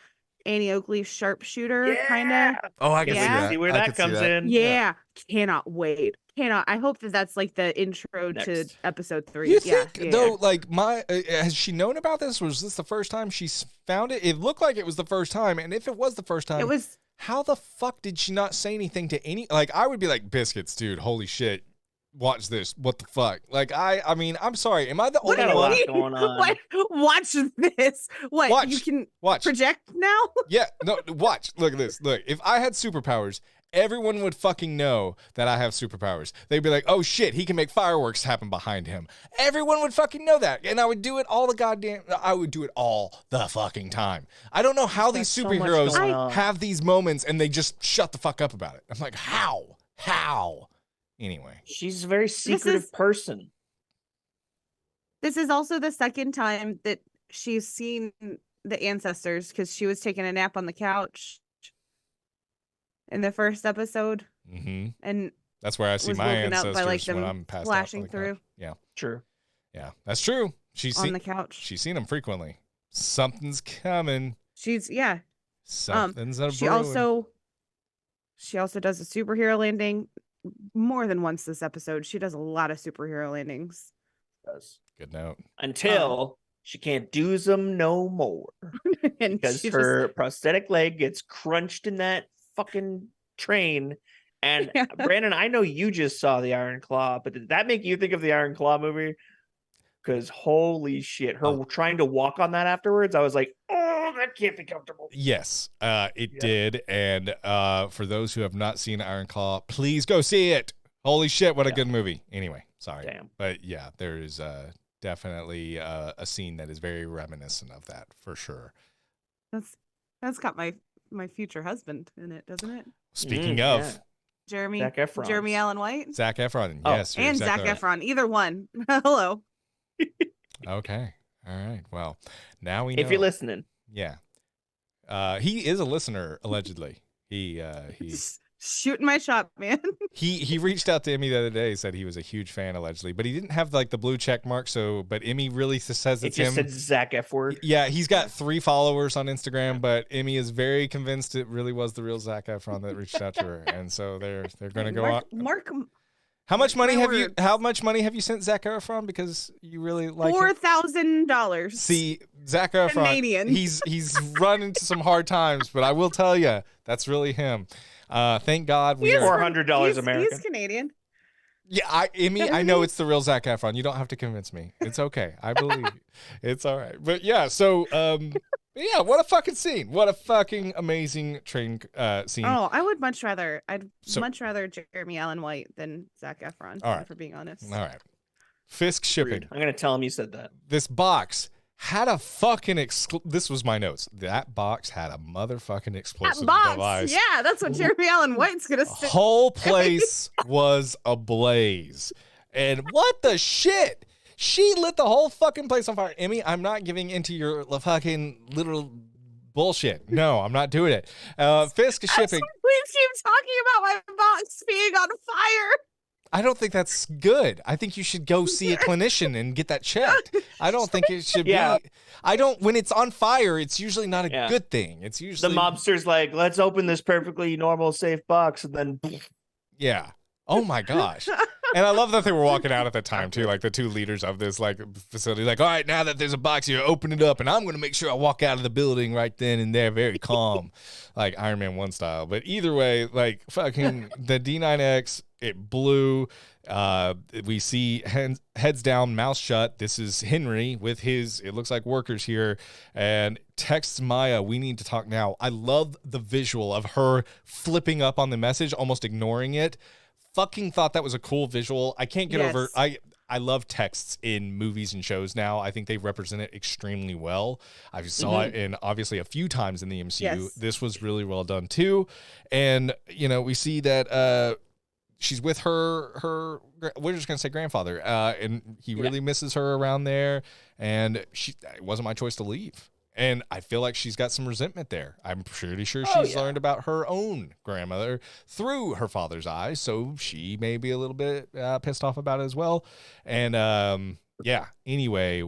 Annie Oakley sharpshooter kind of. Oh, I can see that. See where that comes in. Yeah, cannot wait. I hope that's like the intro to episode 3. You think though, like has she known about this? Was this the first time she's found it? It looked like it was the first time, and if it was the first time, it was. How the fuck did she not say anything to any? Like, I would be like, Biscuits, dude, holy shit, watch this. What the fuck? Like, I mean, I'm sorry. Am I the only one? Going on. Watch this. What? You can project now? Yeah, no, watch. Look at this. Look, if I had superpowers, everyone would fucking know that I have superpowers. They'd be like, oh shit, he can make fireworks happen behind him. Everyone would fucking know that. And I would do it all the fucking time. I don't know how these superheroes have these moments and they just shut the fuck up about it. I'm like, how? How? Anyway. She's a very secretive person. This is also the second time that she's seen the ancestors, because she was taking a nap on the couch in the first episode. Mm-hmm. And that's where I see was my woken up ancestors by, like, when them I'm passed out flashing on the through. couch. Yeah. True. Yeah, that's true. She's on the couch. She's seen them frequently. Something's coming. Something's a she brewing. She also does a superhero landing more than once this episode. She does a lot of superhero landings. Good note. Until she can't do them no more. Because her prosthetic leg gets crunched in that fucking train. And Brandon, I know you just saw the Iron Claw, but did that make you think of the Iron Claw movie? Because holy shit, her trying to walk on that afterwards, I was like, oh, that can't be comfortable. Yes, it did. And for those who have not seen Iron Claw, please go see it. Holy shit, what a good movie. Anyway, sorry. Damn. But yeah, there is definitely a scene that is very reminiscent of that, for sure. That's got my future husband in it, doesn't it? Speaking of... Zac Efron. Jeremy Allen White. Zac Efron, yes. And exactly Zac Efron, either one. Hello. Okay. All right. Well, now we know. If you're listening. Yeah. He is a listener, allegedly. He shooting my shot, man. he reached out to Emmy the other day, said he was a huge fan, allegedly, but he didn't have like the blue check mark. So, but Emmy really says it's him. It just said Zac F word. Yeah, he's got 3 followers on Instagram, but Emmy is very convinced it really was the real Zac Efron that reached out to her, and so they're going to go on. Mark. How much money have you sent Zac Efron because you really like $4,000? See, Zac Efron, Canadian. he's run into some hard times, but I will tell you, that's really him. Thank God we are $400 American. He's Canadian. Yeah, Emmy, I know it's the real Zac Efron. You don't have to convince me. It's okay. I believe you. It's all right. But yeah, so yeah, what a fucking scene. What a fucking amazing train scene. Oh, I would much rather Jeremy Allen White than Zac Efron, all right. For being honest. All right. Fisk shipping. Rude. I'm going to tell him you said that. This box had a fucking this was my notes. That box had a motherfucking explosive device. Yeah, that's what Jeremy Allen White's gonna say. The whole place was ablaze. And what the shit? She lit the whole fucking place on fire. Emmy, I'm not giving into your fucking literal bullshit. No, I'm not doing it. Fisk is shipping. We keep talking about my box being on fire. I don't think that's good. I think you should go see a clinician and get that checked. I don't think it should be. When it's on fire, it's usually not a good thing. It's usually the mobster's like, let's open this perfectly normal, safe box, and then yeah. Oh my gosh. And I love that they were walking out at the time too, like the 2 leaders of this like facility, like, all right, now that there's a box here, open it up, and I'm gonna make sure I walk out of the building right then and there, very calm, like Iron Man 1 style. But either way, like fucking the D9X, it blew. We see heads down, mouth shut. This is Henry with his, it looks like workers here, and texts Maya, we need to talk now. I love the visual of her flipping up on the message, almost ignoring it. Fucking thought that was a cool visual. I can't get over. I love texts in movies and shows now. I think they represent it extremely well. I saw it in obviously a few times in the MCU. Yes. This was really well done too. And we see that she's with her we're just gonna say grandfather, and he really misses her around there. And it wasn't my choice to leave. And I feel like she's got some resentment there. I'm pretty sure she's learned about her own grandmother through her father's eyes, so she may be a little bit pissed off about it as well. And anyway,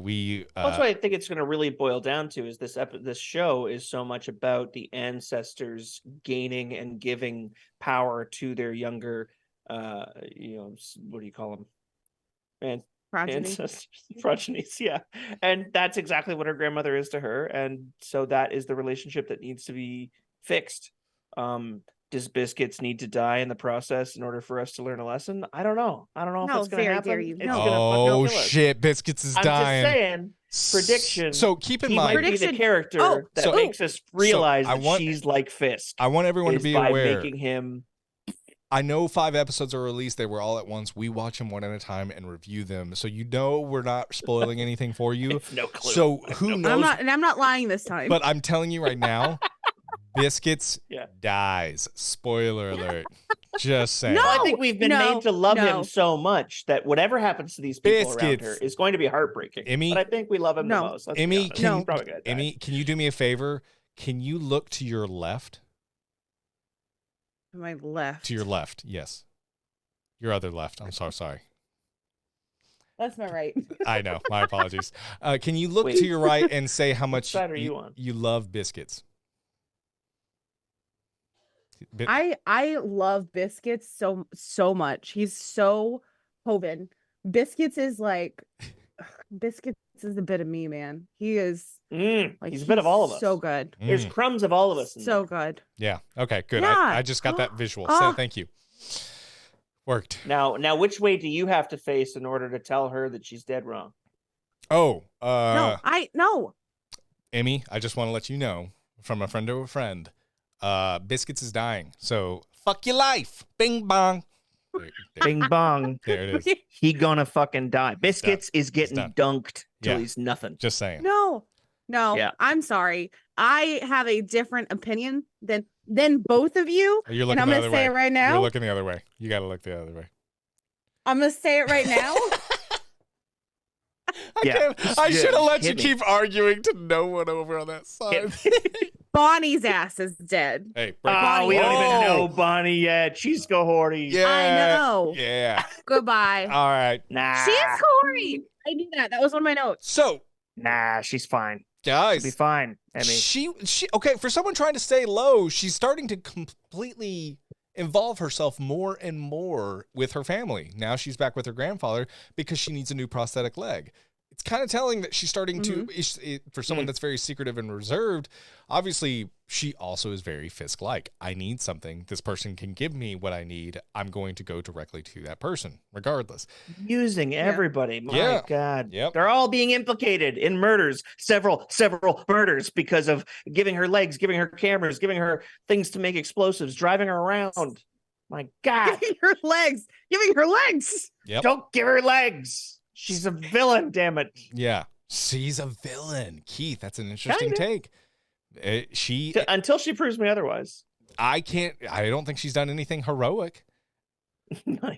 that's what I think it's going to really boil down to is this show is so much about the ancestors gaining and giving power to their younger, what do you call them? Progenies, yeah. And that's exactly what her grandmother is to her, and so that is the relationship that needs to be fixed. Does Biscuits need to die in the process in order for us to learn a lesson? I don't know if it's going to happen. Oh shit, Biscuits is dying. I'm just saying, prediction. So keep in mind, might be the character that makes us realize that she's like Fisk. I want everyone to be aware. Making him. I know 5 episodes are released. They were all at once. We watch them one at a time and review them. So we're not spoiling anything for you. No clue. So who knows? I'm not lying this time. But I'm telling you right now, Biscuits Yeah. dies. Spoiler alert. Just saying. No! I think we've been made to love him so much that whatever happens to these people around her is going to be heartbreaking. Emmy, but I think we love him the most. Let's Emmy, be honest. Emmy, can you do me a favor? Can you look to your left? To my left. To your left, yes. Your other left. I'm so sorry. That's my right. I know. My apologies. Can you look to your right and say how much side are you on? You love Biscuits? I love Biscuits so much. He's so Hoven. Biscuits is like Biscuits is a bit of me, man. He is like he's a bit of all of us. So good. There's crumbs of all of us. So good. Yeah. Okay, good. Yeah. I just got that visual. So thank you. Worked. Now which way do you have to face in order to tell her that she's dead wrong? Oh, no. Emmy, I just want to let you know from a friend to a friend, Biscuits is dying. So fuck your life. Bing bong. Bing bong. There it is. He gonna fucking die. Biscuits is getting dunked till he's nothing. Just saying. No. Yeah. I'm sorry. I have a different opinion than both of you. You're looking and I'm the gonna other say way. it right now. You're looking the other way. You got to look the other way. I'm gonna say it right now. I should have let you keep arguing to no one over on that side. Bonnie's ass is dead. Hey, we don't even know Bonnie yet. She's cohorty. Yeah, I know. Yeah. Goodbye. All right. Nah. She's cohorty. I knew that. That was one of my notes. So, nah, she's fine. Guys, she'll be fine. Emmy. She okay, for someone trying to stay low, she's starting to completely involve herself more and more with her family. Now she's back with her grandfather because she needs a new prosthetic leg. It's kind of telling that she's starting to, for someone that's very secretive and reserved, obviously she also is very Fisk-like. I need something. This person can give me what I need. I'm going to go directly to that person, regardless. Using everybody. My God. Yep. They're all being implicated in murders. Several murders because of giving her legs, giving her cameras, giving her things to make explosives, driving her around. My God. Giving her legs. Giving her legs. Yep. Don't give her legs. She's a villain, damn it. Yeah, she's a villain. Keith, that's an interesting take. Until she proves me otherwise. I don't think she's done anything heroic.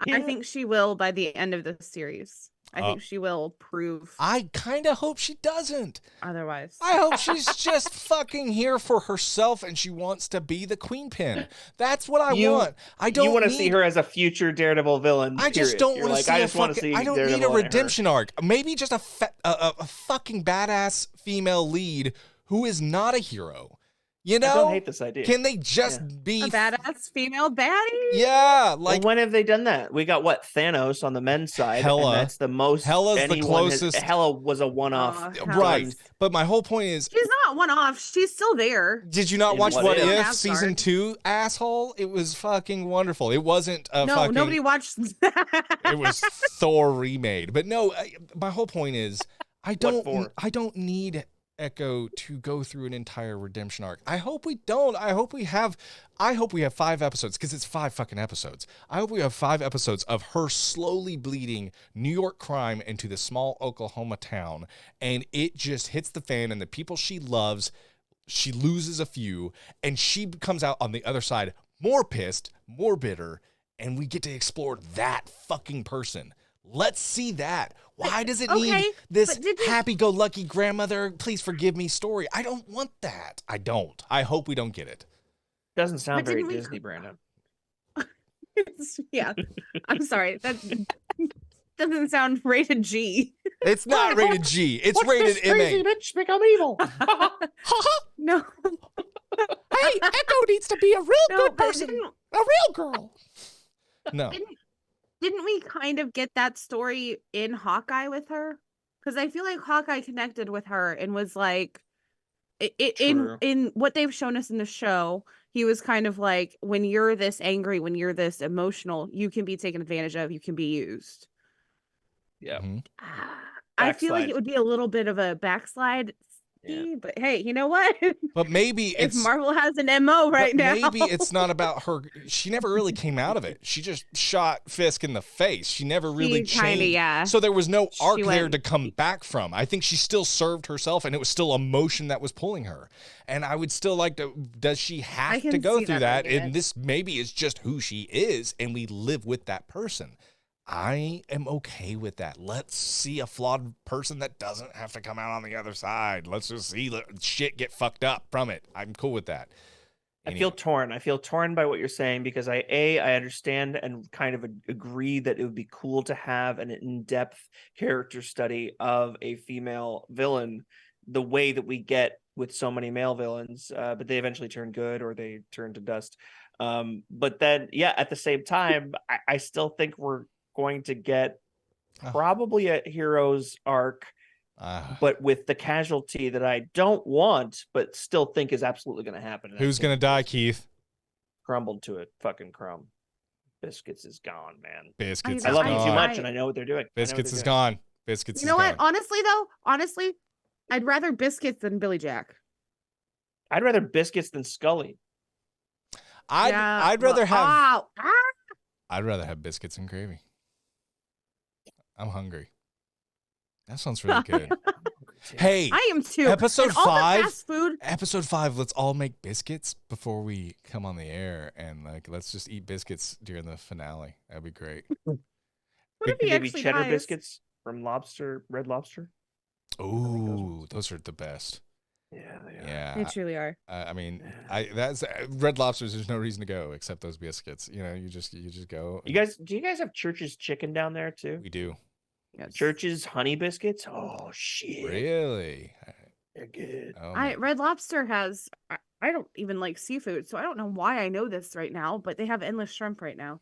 I think she will by the end of the series. I think she will prove. I kind of hope she doesn't. Otherwise. I hope she's just fucking here for herself and she wants to be the queen pin. That's what I want. You want to see her as a future Daredevil villain. I just don't want to see I don't need a redemption arc. Maybe just a fucking badass female lead who is not a hero. You know, I don't hate this idea. Can they just be a badass female baddie? Yeah, like when have they done that? We got Thanos on the men's side. Hela. And that's the most. Hela's the closest. Hela was a one-off, right? But my whole point is, she's not one-off. She's still there. Did you not watch What If season 2? Asshole! It was fucking wonderful. It wasn't a nobody watched that. It was Thor remade. But no, my whole point is, I don't need Echo to go through an entire redemption arc. I hope we don't. I hope we have 5 episodes, because it's 5 fucking episodes. I hope we have 5 episodes of her slowly bleeding New York crime into this small Oklahoma town, and it just hits the fan, and the people she loves, she loses a few, and she comes out on the other side more pissed, more bitter, and we get to explore that fucking person. Let's see that. Why does it need this happy-go-lucky grandmother, please forgive me story? I don't want that. I don't. I hope we don't get it. Doesn't sound very Disney, Brandon. Yeah. I'm sorry. That doesn't sound rated G. It's not rated G. It's rated MA. Crazy bitch become evil. No. Hey, Echo needs to be a real good person. A real girl. No. Didn't we kind of get that story in Hawkeye with her? Because I feel like Hawkeye connected with her and was like, in what they've shown us in the show, he was kind of like, when you're this angry, when you're this emotional, you can be taken advantage of, you can be used. Yeah. I feel like it would be a little bit of a backslide Yeah. But hey, you know what? But maybe if Marvel has an MO right now, maybe it's not about her. She never really came out of it. She just shot Fisk in the face. She never really changed. Kinda, So there was no arc there to come back from. I think she still served herself, and it was still emotion that was pulling her. And I would still like to. Does she have to go through that? And this maybe is just who she is, and we live with that person. I am okay with that. Let's see a flawed person that doesn't have to come out on the other side. Let's just see shit get fucked up from it. I'm cool with that. Anyway. I feel torn by what you're saying because I understand and kind of agree that it would be cool to have an in-depth character study of a female villain the way that we get with so many male villains, but they eventually turn good or they turn to dust. But then, at the same time, I still think we're going to get probably a hero's arc, but with the casualty that I don't want, but still think is absolutely going to happen. Who's going to die, Keith? Crumbled to a fucking crumb. Biscuits is gone, man. Biscuits. I love them too much, and I know what they're doing. Biscuits is gone. Biscuits. You know what? Honestly, I'd rather Biscuits than Billy Jack. I'd rather Biscuits than Scully. I'd rather have. I'd rather have biscuits and gravy. I'm hungry. That sounds really good. Hey, I am too. Episode 5. All the fast food. Episode 5. Let's all make biscuits before we come on the air, and let's just eat biscuits during the finale. That'd be great. What if he maybe actually cheddar dies? Biscuits from Red Lobster. Ooh, those are the best. Yeah, they are. Yeah, They truly are. I mean, that's Red Lobsters. There's no reason to go except those biscuits. You just go. Do you guys have Church's chicken down there too? We do. Yes. Church's honey biscuits. Oh shit! Really? They're good. Oh, Red Lobster has. I don't even like seafood, so I don't know why I know this right now. But they have endless shrimp right now.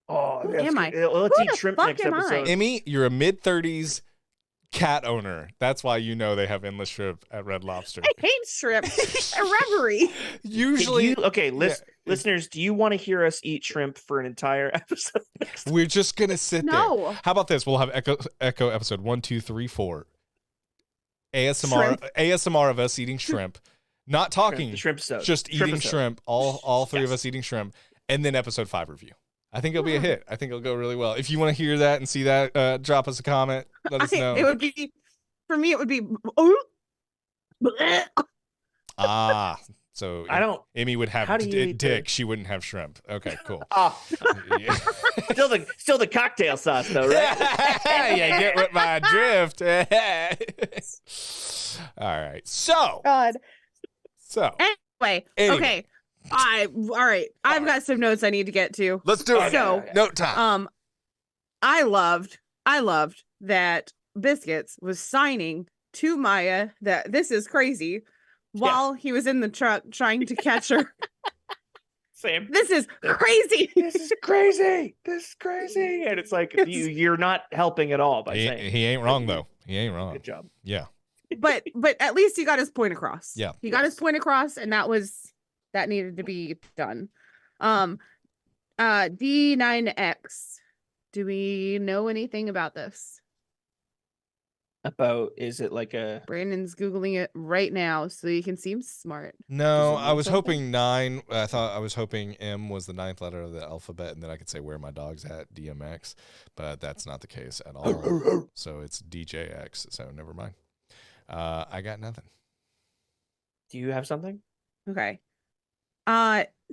Oh, Who am I? Let's Who eat the shrimp fuck next am I? episode. Emmy, you're a mid-30s cat owner. That's why you know they have endless shrimp at Red Lobster. I hate shrimp. A reverie. Usually, listeners, do you want to hear us eat shrimp for an entire episode? we're just gonna sit there. No. How about this? We'll have Echo episode 1, 2, 3, 4. ASMR of us eating shrimp, not talking, shrimp episode. just eating shrimp. All three of us eating shrimp, and then episode 5 review. I think it'll be a hit. I think it'll go really well. If you want to hear that and see that, drop us a comment. Let us know. It would be, for me, it would be. So I don't. Emmy would have dick. That? She wouldn't have shrimp. Okay, cool. Yeah. still the cocktail sauce though, right? Yeah, get with my drift. All right. So. God. Anyway. Okay. All right. I've got some notes I need to get to. Let's do it. So, note time. I loved that Biscuits was signing to Maya that this is crazy while he was in the truck trying to catch her. Same. This is crazy. This is crazy. And it's like you're not helping at all by saying he ain't wrong though. He ain't wrong. Good job. Yeah. But at least he got his point across. Yeah. He got his point across, and that needed to be done. D9X. Do we know anything about this? Is it like a... Brandon's Googling it right now so he can seem smart. No, I was hoping 9. I was hoping M was the 9th letter of the alphabet, and then I could say where my dog's at, DMX, but that's not the case at all. So it's DJX, so never mind. I got nothing. Do you have something? Okay.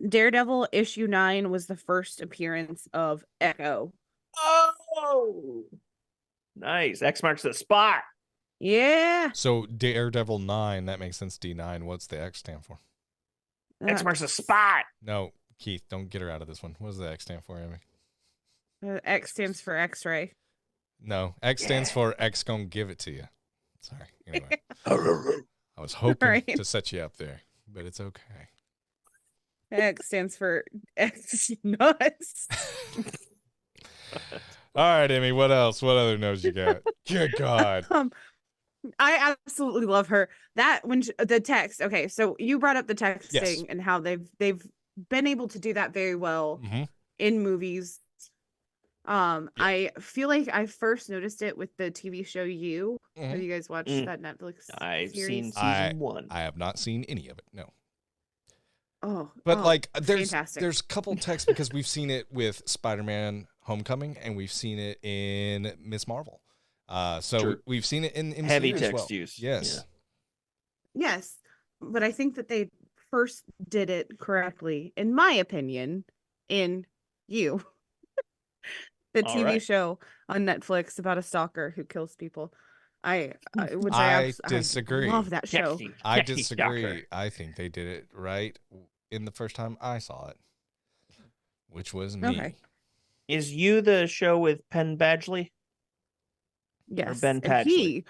Daredevil issue 9 was the first appearance of Echo. Oh, nice. X marks the spot. Yeah. So Daredevil 9, that makes sense. D9. What's the X stand for? X marks the spot. No, Keith, don't get her out of this one. What does the X stand for, Emmy? X stands for X-ray. No, X stands for X gonna give it to you. Sorry. Anyway, I was hoping to set you up there, but it's okay. X stands for X nuts. All right, Emmy, what else? What other notes you got? Good God. I absolutely love her. The text. Okay, so you brought up the texting and how they've been able to do that very well in movies. I feel like I first noticed it with the TV show You. Have you guys watched that Netflix I've seen series? season 1. I have not seen any of it. No. Oh, But like fantastic. there's a couple texts because we've seen it with Spider-Man Homecoming and we've seen it in Miss Marvel. So True. we've seen it in MCU Heavy as text well. use. Yes. Yes, but I think that they first did it correctly, in my opinion, in You, the All TV right. show on Netflix about a stalker who kills people. I disagree. I love that show. I Techie disagree. stalker. I think they did it right in the first time I saw it, which was me. Okay. Is You the show with Penn Badgley? Yes, Ben and Badgley?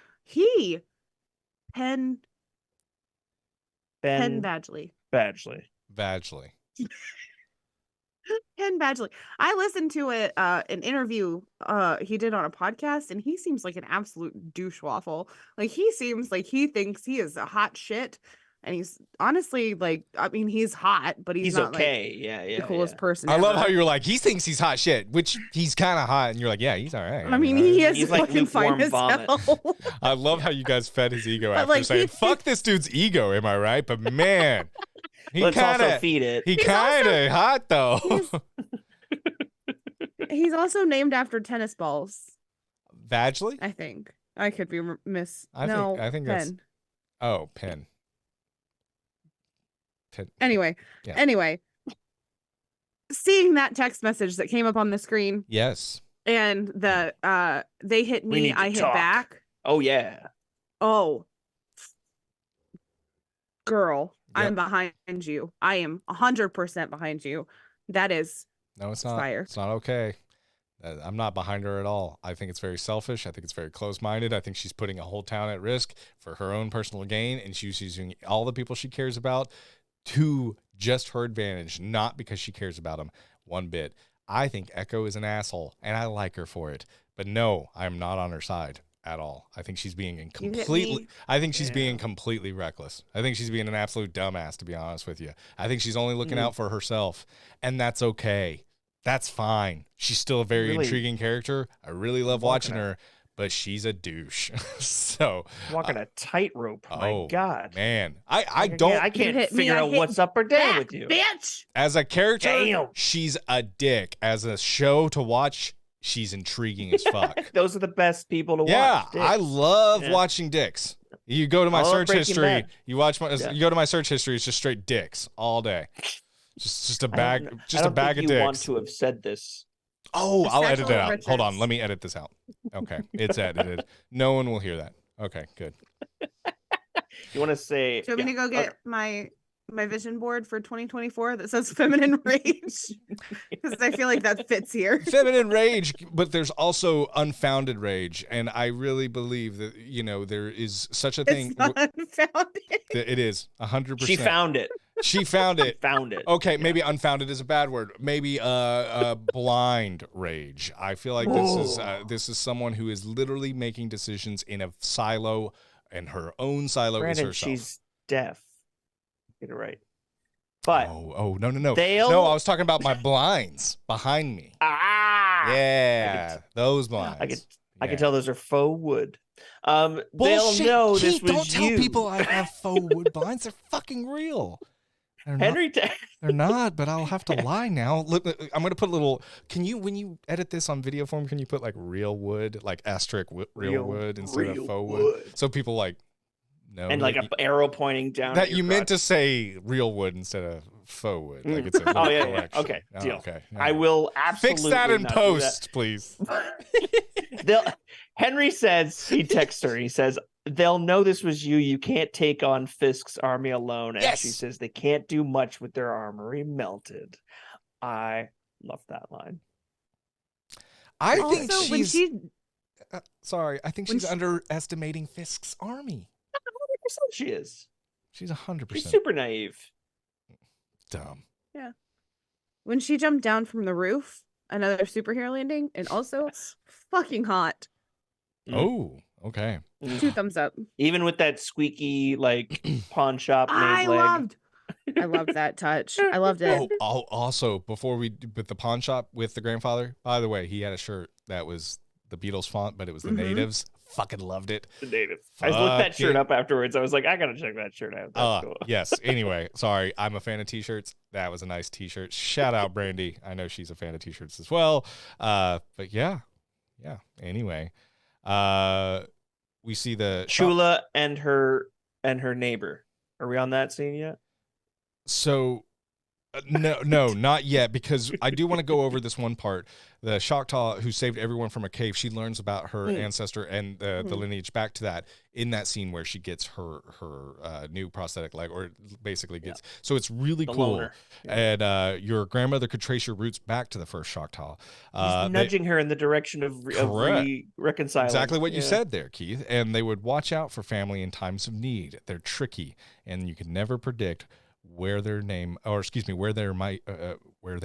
Penn Ben Badgley. Badgley. Badgley. Penn Badgley. I listened to an interview he did on a podcast, and he seems like an absolute douche waffle. Like, he seems like he thinks he is a hot shit, and he's honestly, like, I mean, he's hot, but he's not okay. like the coolest person I love ever. how you're like, he thinks he's hot shit, which he's kind of hot, and you're like, yeah, he's all right. I mean, he is He's like fucking fine lukewarm as vomit. hell. I love how you guys fed his ego But, after like, saying, fuck this dude's ego, am I right? But man, Let's also feed it. He kind of hot though. He's also named after tennis balls, Badgley? I think. I could be I think that's Penn. Oh, Penn. Anyway, seeing that text message that came up on the screen, Yes. and the they hit We me, need to I hit talk. back. Oh, yeah. Oh, girl, Yep. I'm behind you. I am 100% behind you. That is No, it's not. fire. It's not okay. I'm not behind her at all. I think it's very selfish. I think it's very close-minded. I think she's putting a whole town at risk for her own personal gain, and she's using all the people she cares about to just her advantage, not because she cares about them one bit. I think Echo is an asshole, and I like her for it. But no, I'm not on her side at all. I think she's being being completely reckless. I think she's being an absolute dumbass, to be honest with you. I think she's only looking out for herself, and that's okay. That's fine. She's still a very intriguing character. I really love watching her, but she's a douche. So walking a tightrope. My God, man, I can't figure out what's up or down with you, bitch. As a character, Damn. she's a dick. As a show to watch, she's intriguing as fuck. Those are the best people to watch. Yeah, Dicks. I love watching dicks. You go to my search Breaking history. Bad. You go to my search history. It's just straight dicks all day. Just a bag. Just a bag of dicks. You want to have said this? Oh, I'll edit it Sexual out. riches. Hold on, let me edit this out. Okay, it's edited. No one will hear that. Okay, good. You want to say? Do you want me to go get my vision board for 2024 that says feminine rage? Because I feel like that fits here. Feminine rage, but there's also unfounded rage, and I really believe that there is such a thing. It's not unfounded. It is 100%. She found it. She found it. Found it. Okay, maybe unfounded is a bad word. Maybe blind rage. I feel like this is someone who is literally making decisions in a silo, and her own silo is herself. She's deaf. Get it right. But no. No, I was talking about my blinds behind me. Yeah, those blinds. I can tell those are faux wood. Bullshit. They'll know this was Don't tell you. people I have faux wood blinds. They're fucking real. They're not, but I'll have to lie now. Look, I'm going to put a little, when you edit this on video form, can you put like real wood, like asterisk real wood instead of faux wood? So people like know. And like an arrow pointing down. That you meant to say real wood instead of faux wood. Like it's a little correction. Okay, deal. Okay. I will absolutely fix that in not post, please. Henry says, he texts her, he says, they'll know this was you. You can't take on Fisk's army alone. And she says they can't do much with their armory melted. I love that line. I think she's I think she's underestimating Fisk's army. 100% she is. She's 100%. She's super naive. Dumb. Yeah. When she jumped down from the roof, another superhero landing, and also fucking hot. Oh, okay. 2 thumbs up. Even with that squeaky like pawn shop made I leg. loved I loved that touch. I loved it. Also, before we with the pawn shop with the grandfather, by the way, he had a shirt that was the Beatles font, but it was the natives. Fucking loved it. The natives. I looked that shirt up afterwards. I was like, I gotta check that shirt out. That's cool. Yes. Anyway, sorry, I'm a fan of t-shirts. That was a nice t-shirt. Shout out Brandy. I know she's a fan of t-shirts as well. But yeah. Anyway, we see the Shula and her neighbor. Are we on that scene yet? So, no, not yet, because I do want to go over this one part. The Choctaw who saved everyone from a cave, she learns about her ancestor and the lineage back to that in that scene where she gets her new prosthetic leg, or basically gets. So it's really cool. And your grandmother could trace your roots back to the first Choctaw. He's nudging her in the direction of reconciling. Exactly what you said there, Keith. And they would watch out for family in times of need. They're tricky, and you can never predict where they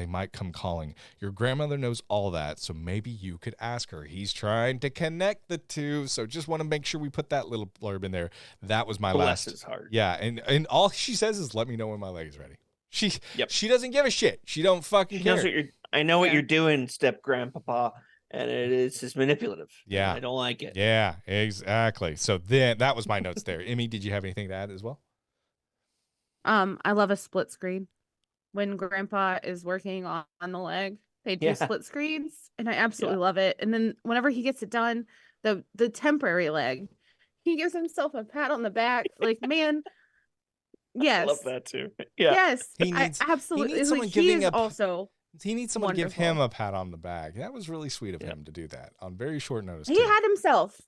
might come calling. Your grandmother knows all that, so maybe you could ask her. He's trying to connect the two, so just want to make sure we put that little blurb in there. That was my Bless his heart. Yeah, and all she says is, "Let me know when my leg is ready." She doesn't give a shit. She don't fucking care. I know what you're doing, step grandpapa, and it's just manipulative. Yeah, I don't like it. Yeah, exactly. So then that was my notes there. Emmy, did you have anything to add as well? I love a split screen. When Grandpa is working on the leg, they do split screens, and I absolutely love it. And then whenever he gets it done, the temporary leg, he gives himself a pat on the back. Like, man, yes, I love that too. Yeah, yes, absolutely. He needs someone He needs someone to give him a pat on the back. That was really sweet of him to do that on very short notice. He had himself.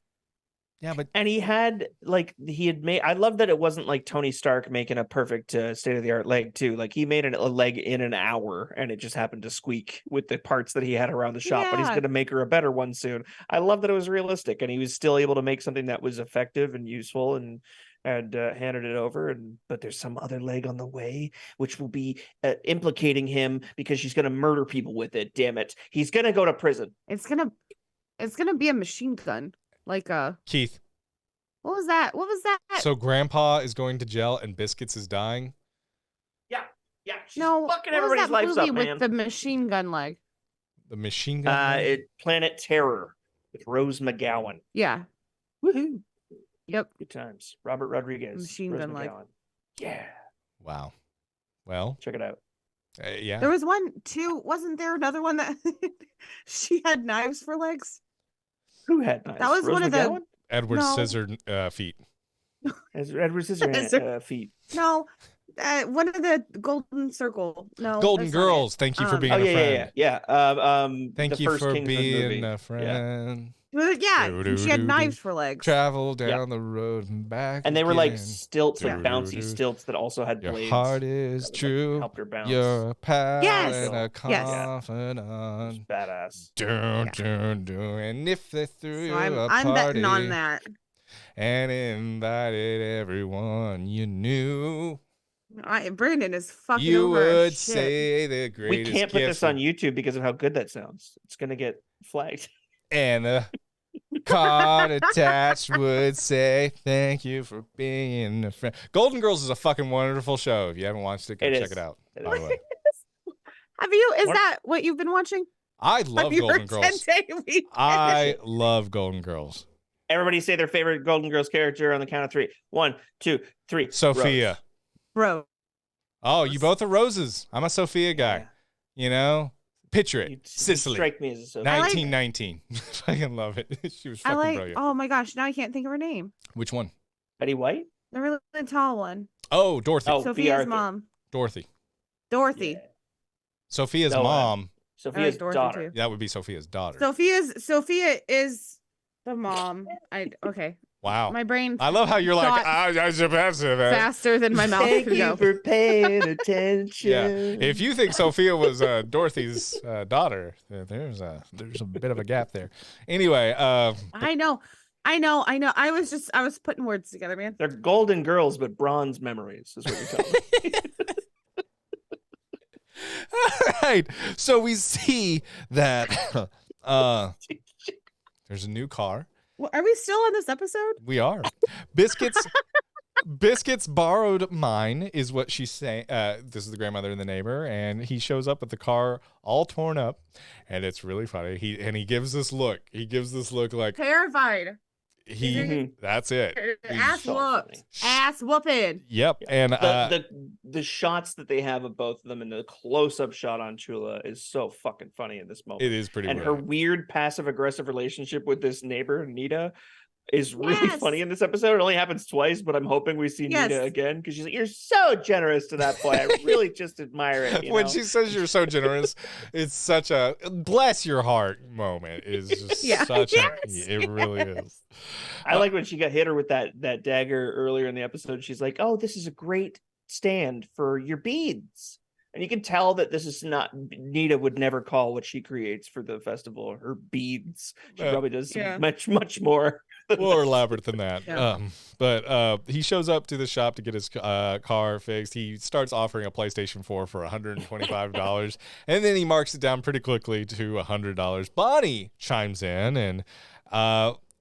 Yeah, and he had made. I love that it wasn't like Tony Stark making a perfect state of the art leg too. Like, he made a leg in an hour, and it just happened to squeak with the parts that he had around the shop. But he's going to make her a better one soon. I love that it was realistic, and he was still able to make something that was effective and useful, and handed it over. But there's some other leg on the way, which will be implicating him because she's going to murder people with it. Damn it, he's going to go to prison. It's gonna be a machine gun. Like Keith. What was that? So Grandpa is going to jail and Biscuits is dying? Yeah. She's fucking everybody's lives up, man. With the machine gun leg. The machine gun Planet Terror with Rose McGowan. Yeah. Woohoo. Yep. Good times. Robert Rodriguez. Machine gun leg. Yeah. Wow. Well, check it out. Yeah. There was one too. Wasn't there another one that she had knives for legs? Who had knives? That was Rose one McGowan? of the Edward Scissor feet. Edward Scissor feet. No, one of the Golden Circle. No, Golden Girls. Thank you for being a friend. Yeah. Thank you for being a friend. Yeah, she had knives for legs. Travel down the road and back. And they were like stilts, like bouncy stilts that also had blades. Your heart is true. Helped her bounce. You're a pal and a Yes. confidant. Badass. And if they threw you a I'm party betting on that. and invited everyone you knew, Brandon is fucking you over would shit. say the greatest. We can't put this on YouTube because of how good that sounds. It's gonna get flagged. And the card attached would say, "Thank you for being a friend." Golden Girls is a fucking wonderful show. If you haven't watched it, go check it out. By the way. Have you? Is that what you've been watching? I love Golden Girls. I love Golden Girls. Everybody say their favorite Golden Girls character on the count of 3. 1, 2, 3. Sophia. Rose. Oh, you both are Roses. I'm a Sophia guy. Yeah. You know? Picture it. Sicily. Strike me as a Sophia. 1919. I fucking love it. She was fucking brilliant. Oh my gosh, now I can't think of her name. Which one? Betty White? The really tall one. Oh, Dorothy. Oh, Sophia's mom. Dorothy. Yeah. Sophia's mom. Sophia's daughter. That would be Sophia's daughter. Sophia is the mom. Okay. Wow. My brain. I love how you're like, faster than my mouth Thank could you go. for paying attention. Yeah. If you think Sophia was Dorothy's daughter, there's a bit of a gap there. Anyway, I know. I was putting words together, man. They're Golden Girls, but bronze memories is what you're telling me. All right. So we see that there's a new car. Well, are we still on this episode? We are. Biscuits Biscuits borrowed mine is what she's saying. This is the grandmother and the neighbor, and he shows up with the car all torn up, and it's really funny. He gives this look. He gives this look like Terrified. That's it. Ass so whooped. funny. Ass whooping. Yep. And the shots that they have of both of them and the close-up shot on Chula is so fucking funny in this moment. it is pretty And weird. her weird passive-aggressive relationship with this neighbor, Nita, is really funny in this episode. It only happens twice, but I'm hoping we see Nita again because she's like, "You're so generous to that boy. I really just admire it." When she says you're so generous, it's such a bless your heart moment. Is just it really is. I like when she got hit her with that dagger earlier in the episode. She's like, "Oh, this is a great stand for your beads." And you can tell that this is not, Nita would never call what she creates for the festival her beads. She probably does much more elaborate than that. Yeah. But he shows up to the shop to get his car fixed. He starts offering a PlayStation 4 for $125, and then he marks it down pretty quickly to $100. Bonnie chimes in, and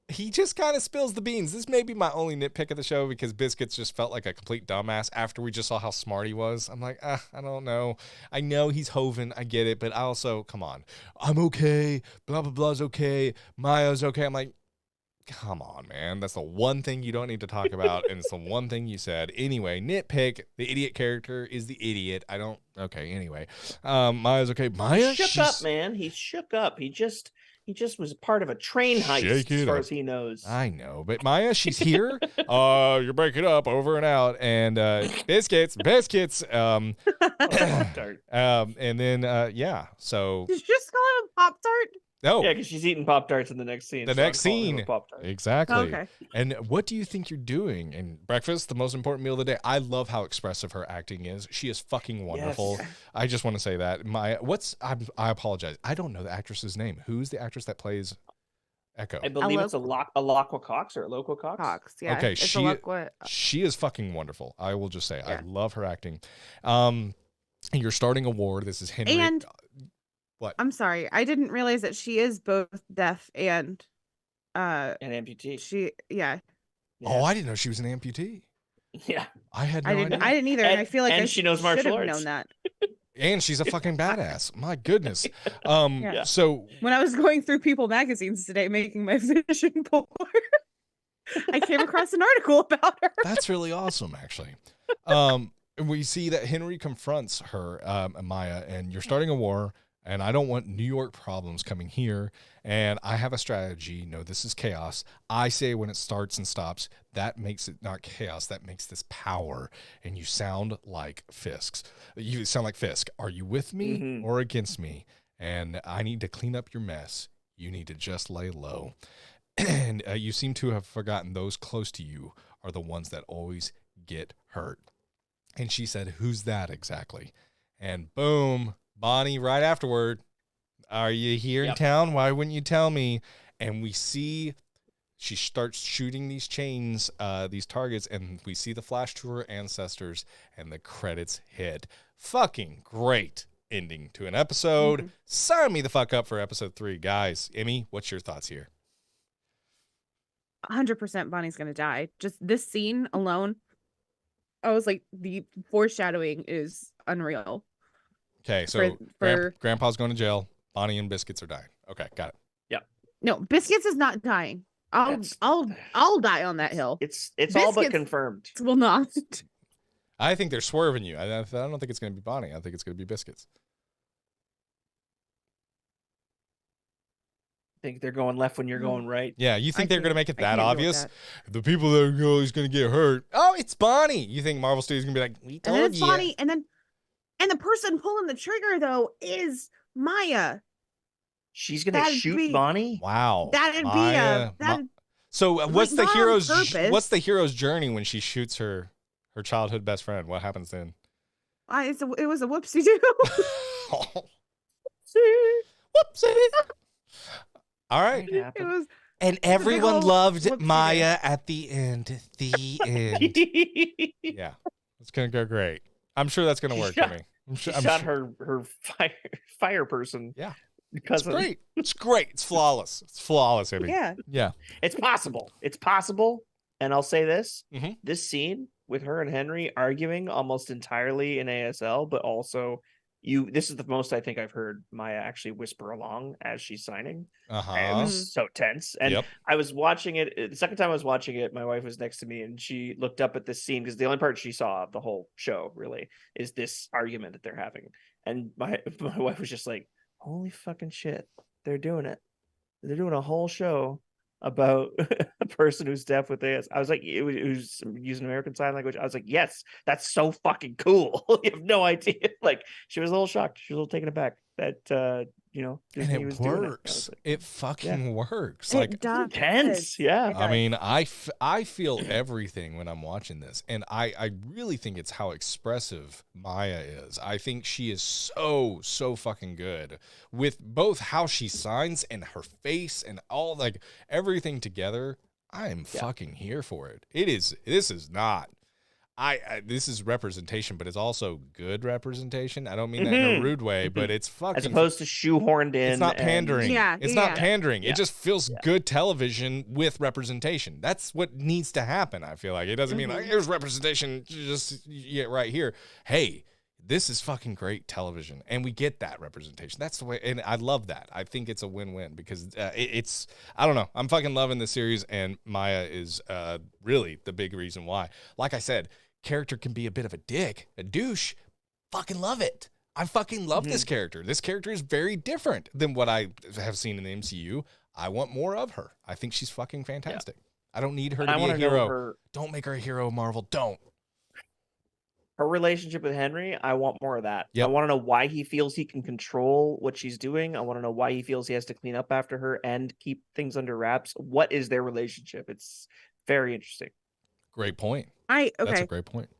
he just kind of spills the beans. This may be my only nitpick of the show because Biscuits just felt like a complete dumbass after we just saw how smart he was. I'm like, I don't know. I know he's Hoven. I get it. But I also, come on. I'm okay. Blah, blah, blah's okay. Maya's okay. I'm like, come on, man. That's the one thing you don't need to talk about. And it's the one thing you said. Anyway, nitpick. The idiot character is the idiot. Okay, anyway. Maya's okay. Maya? He's shook up, man. He's shook up. He just was part of a train heist as far as he knows. I know, but Maya, she's here. You're breaking up, over and out. And biscuits. And then so Did you just call him a Pop-Tart? no. Yeah, because she's eating Pop-Tarts in the next scene. The next scene. Exactly. Okay. And what do you think you're doing? And breakfast, the most important meal of the day. I love how expressive her acting is. She is fucking wonderful. Yes. I just want to say that. I apologize. I don't know the actress's name. Who's the actress that plays Echo? I believe it's a Locwa Cox or a Loqua Cox. Cox, yeah. Okay, it's she is fucking wonderful. I will just say, I love her acting. And you're starting a war. This is Henry. And what? I'm sorry, I didn't realize that she is both deaf and an amputee. Oh, I didn't know she was an amputee. Yeah, I had no idea. I didn't either, and I feel like she knows martial arts. Known that. And she's a fucking badass. My goodness. Yeah. So when I was going through People magazines today, making my vision board, I came across an article about her. That's really awesome, actually. We see that Henry confronts her, Maya, and you're starting a war. And I don't want New York problems coming here. And I have a strategy. No, this is chaos. I say when it starts and stops, that makes it not chaos. That makes this power. And you sound like Fisk. You sound like Fisk. Are you with me or against me? And I need to clean up your mess. You need to just lay low. And you seem to have forgotten those close to you are the ones that always get hurt. And she said, who's that exactly? And boom. Bonnie, right afterward, are you here in town? Why wouldn't you tell me? And we see she starts shooting these chains, these targets, and we see the flash to her ancestors, and the credits hit. Fucking great ending to an episode. Sign me the fuck up for episode 3. Guys, Emmy, what's your thoughts here? 100% Bonnie's going to die. Just this scene alone, I was like, the foreshadowing is unreal. Okay, so Grandpa's going to jail. Bonnie and Biscuits are dying. Okay, got it. Yeah. No, Biscuits is not dying. I'll die on that hill. It's all but confirmed. Will not. I think they're swerving you. I don't think it's going to be Bonnie. I think it's going to be Biscuits. I think they're going left when you're going right. Yeah, you think they're going to make it that obvious? The people that are going to get hurt. Oh, it's Bonnie. You think Marvel Studios is going to be like, we told you. And then it's Bonnie, and the person pulling the trigger, though, is Maya. She's going to shoot Bonnie? Wow. That'd Maya, be So what's the hero's journey when she shoots her childhood best friend? What happens then? It was a whoopsie-doo. Whoopsie. All right. And everyone loved Maya at the end. The end. Yeah. It's going to go great. I'm sure that's going to work for me. She shot her fire person. Yeah. Cousin. It's great. It's great. It's flawless. It's flawless, Amy. Yeah. Yeah. It's possible. It's possible. And I'll say this, Mhm. this scene with her and Henry arguing almost entirely in ASL, but also this is the most I think I've heard Maya actually whisper along as she's signing. It Uh-huh. was so tense. And Yep. I was watching it, the second time I was watching it, my wife was next to me and she looked up at this scene because the only part she saw of the whole show really is this argument that they're having. And my wife was just like, holy fucking shit, they're doing it. They're doing a whole show about a person who's deaf with AS. I was like, it was using American Sign Language. I was like, yes, that's so fucking cool. You have no idea. Like, she was a little shocked. She was a little taken aback that Disney And it was doing works. like, It fucking works. It Like, does. intense. Yeah. It I does. mean, I feel everything when I'm watching this, and I really think it's how expressive Maya is. I think she is so fucking good with both how she signs and her face and all, like, everything together. I am fucking here for it. This is not. This is representation, but it's also good representation. I don't mean that in a rude way, but it's fucking, as opposed to shoehorned in. it's not pandering. It's not pandering. Yeah. It just feels good television with representation. That's what needs to happen. I feel like it doesn't mean like, here's representation just right here. Hey, this is fucking great television, and we get that representation. That's the way, and I love that. I think it's a win-win because it's, I don't know. I'm fucking loving this series, and Maya is really the big reason why. Like I said, character can be a bit of a dick, a douche. Fucking love it. I fucking love this character. This character is very different than what I have seen in the MCU. I want more of her. I think she's fucking fantastic. I don't need her to be a hero. Don't make her a hero, Marvel. Don't. Her relationship with Henry, I want more of that. Yep. I want to know why he feels he can control what she's doing. I want to know why he feels he has to clean up after her and keep things under wraps. What is their relationship? It's very interesting. Great point. Okay. That's a great point.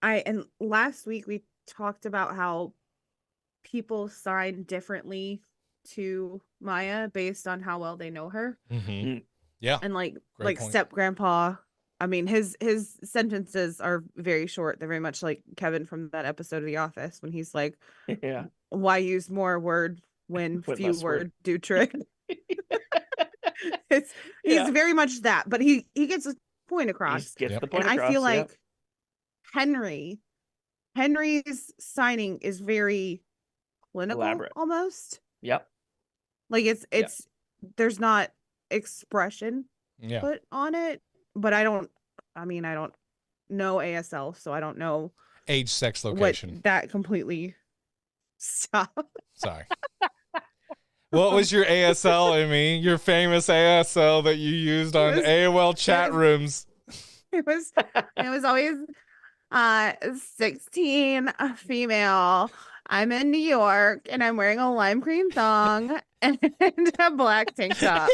And last week we talked about how people sign differently to Maya based on how well they know her. Mm-hmm. Yeah. And like Great point. step grandpa, I mean, his sentences are very short. They're very much like Kevin from that episode of The Office when he's like, Yeah. why use more word when With few less word. word do trick? He's very much that, but he gets his point across. He gets Yep. the point And across, I feel like Henry's signing is very clinical, Elaborate. almost. Yep. Like it's there's not expression put on it, but I don't know ASL, so I don't know Age, sex, location. what that completely stop. Sorry. What was your ASL, Amy? Your famous ASL that you used on AOL chat rooms? It was always 16, a female. I'm in New York and I'm wearing a lime green thong and a black tank top.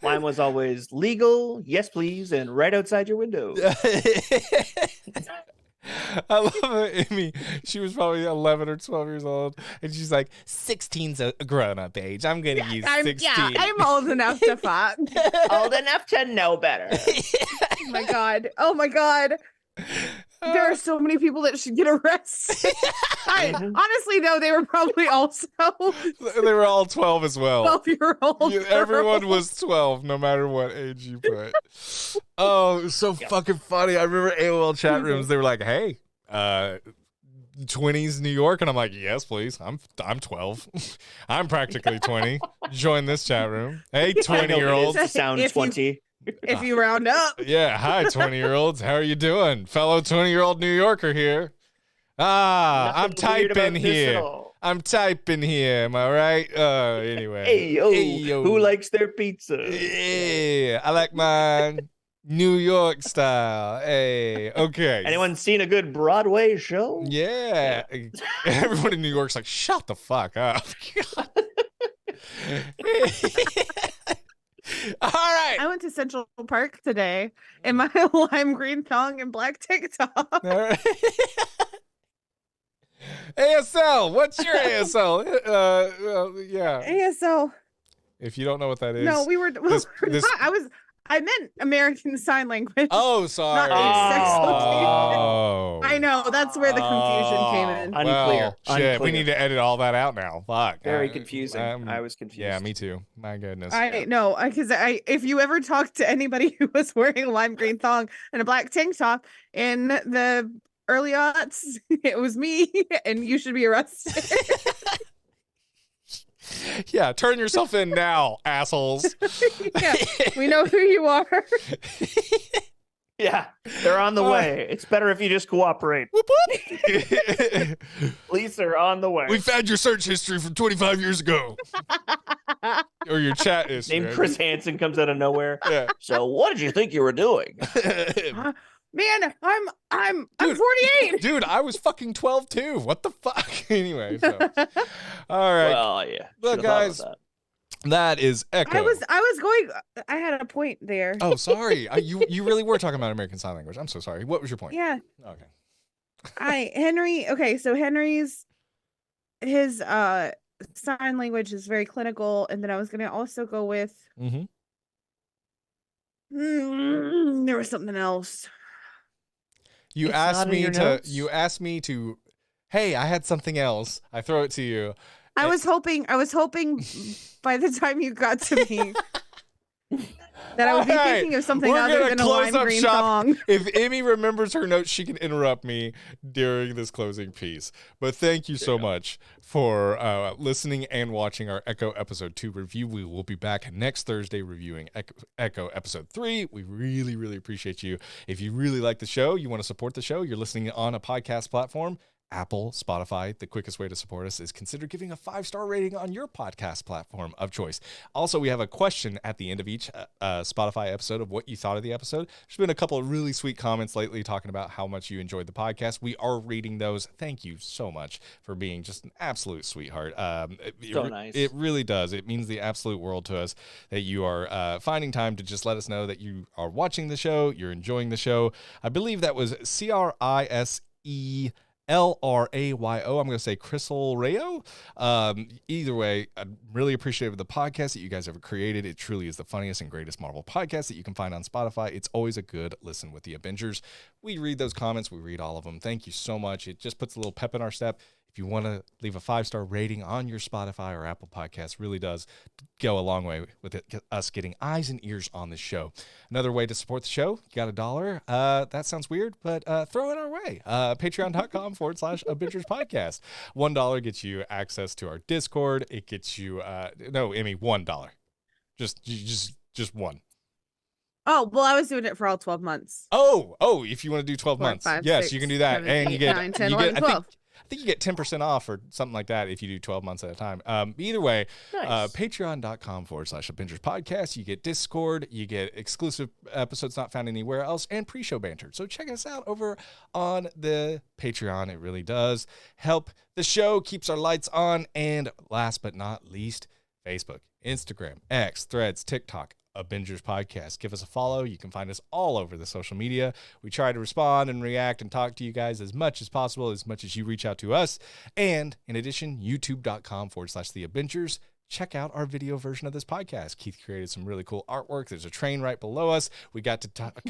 Mine was always legal, yes please, and right outside your window. I love it, Amy. She was probably 11 or 12 years old, and she's like, 16's a grown-up age. I'm going to use 16. I'm old enough to fuck. Old enough to know better. Oh my god. Oh my god. There are so many people that should get arrested. Honestly, though, they were probably also They were all 12 as well. 12-year-old. Everyone was 12, no matter what age you put. Oh, it was so fucking funny. I remember AOL chat rooms. They were like, "Hey, 20s New York," and I'm like, "Yes, please. I'm 12. I'm practically 20. Join this chat room. Hey, 20-year-olds. Sound 20. If you round up. Yeah, hi, 20-year-olds. How are you doing? Fellow 20-year-old New Yorker here. I'm typing here. I'm typing here. Am I right? Anyway. Hey, yo. Who likes their pizza? Yeah, I like mine New York style. Hey, okay. Anyone seen a good Broadway show? Yeah. Everyone in New York's like, shut the fuck up. All right. I went to Central Park today in my lime green thong and black tank top. All right. ASL. What's your ASL? Yeah. ASL. If you don't know what that is. No, we were. this- I I meant American Sign Language. Oh, sorry. Not asexual. Oh. I know, that's where the confusion came in. Unclear. Well, shit, Unclear. we need to edit all that out now. Fuck. Very confusing. I was confused. Yeah, me too. My goodness. I know, because if you ever talk to anybody who was wearing a lime green thong and a black tank top in the early aughts, it was me, and you should be arrested. Yeah, turn yourself in now, assholes. Yeah, we know who you are. Yeah, they're on the way. It's better if you just cooperate. Whoop, whoop. Police are on the way. We found your search history from 25 years ago. Or your chat history. Named Chris Hansen comes out of nowhere. Yeah. So what did you think you were doing? Man, I'm Dude, 48. Dude, I was fucking 12 too. What the fuck? Anyway, so. All right. Well, yeah. Look, guys, that is Echo. I had a point there. Oh, sorry. You really were talking about American Sign Language. I'm so sorry. What was your point? Yeah. Okay. Henry. Okay, so Henry's his sign language is very clinical, and then I was gonna also go with there was something else. You asked me to. Hey, I had something else. I throw it to you. I was hoping by the time you got to me that I would be thinking of something other than a lime green thong. If Emmy remembers her notes, she can interrupt me during this closing piece. But thank you so much for listening and watching our Echo Episode 2 review. We will be back next Thursday reviewing Echo Episode 3. We really, really appreciate you. If you really like the show, you want to support the show, you're listening on a podcast platform, Apple, Spotify, the quickest way to support us is consider giving a 5-star rating on your podcast platform of choice. Also, we have a question at the end of each Spotify episode of what you thought of the episode. There's been a couple of really sweet comments lately talking about how much you enjoyed the podcast. We are reading those. Thank you so much for being just an absolute sweetheart. Nice. It really does. It means the absolute world to us that you are finding time to just let us know that you are watching the show, you're enjoying the show. I believe that was CRISE LRAYO. I'm going to say Crystal Rayo. Either way, I'm really appreciative of the podcast that you guys have created. It truly is the funniest and greatest Marvel podcast that you can find on Spotify. It's always a good listen with the Avengers. We read those comments. We read all of them. Thank you so much. It just puts a little pep in our step. If you want to leave a 5-star rating on your Spotify or Apple Podcast, really does go a long way with us getting eyes and ears on the show. Another way to support the show, you got $1. That sounds weird, but throw it our way. Patreon.com/Avengers Podcast. $1 gets you access to our Discord. It gets you, no, Emmy, $1. Just one. Oh, well, I was doing it for all 12 months. Oh, if you want to do 12 months. 5, yes, 6, you can do that. 7, And 8, you get, 9, 10, you 11, get 12. I think you get 10% off or something like that if you do 12 months at a time. Either way, Nice. Patreon.com/Avengers Podcast. You get Discord, you get exclusive episodes not found anywhere else, and pre-show banter. So check us out over on the Patreon. It really does help the show, keeps our lights on, and last but not least, Facebook, Instagram, X, Threads, TikTok, Abingers Podcast. Give us a follow. You can find us all over the social media. We try to respond and react and talk to you guys as much as possible, as much as you reach out to us. And in addition, youtube.com/The Abingers. Check out our video version of this podcast. Keith created some really cool artwork. There's a train right below us. We got to talk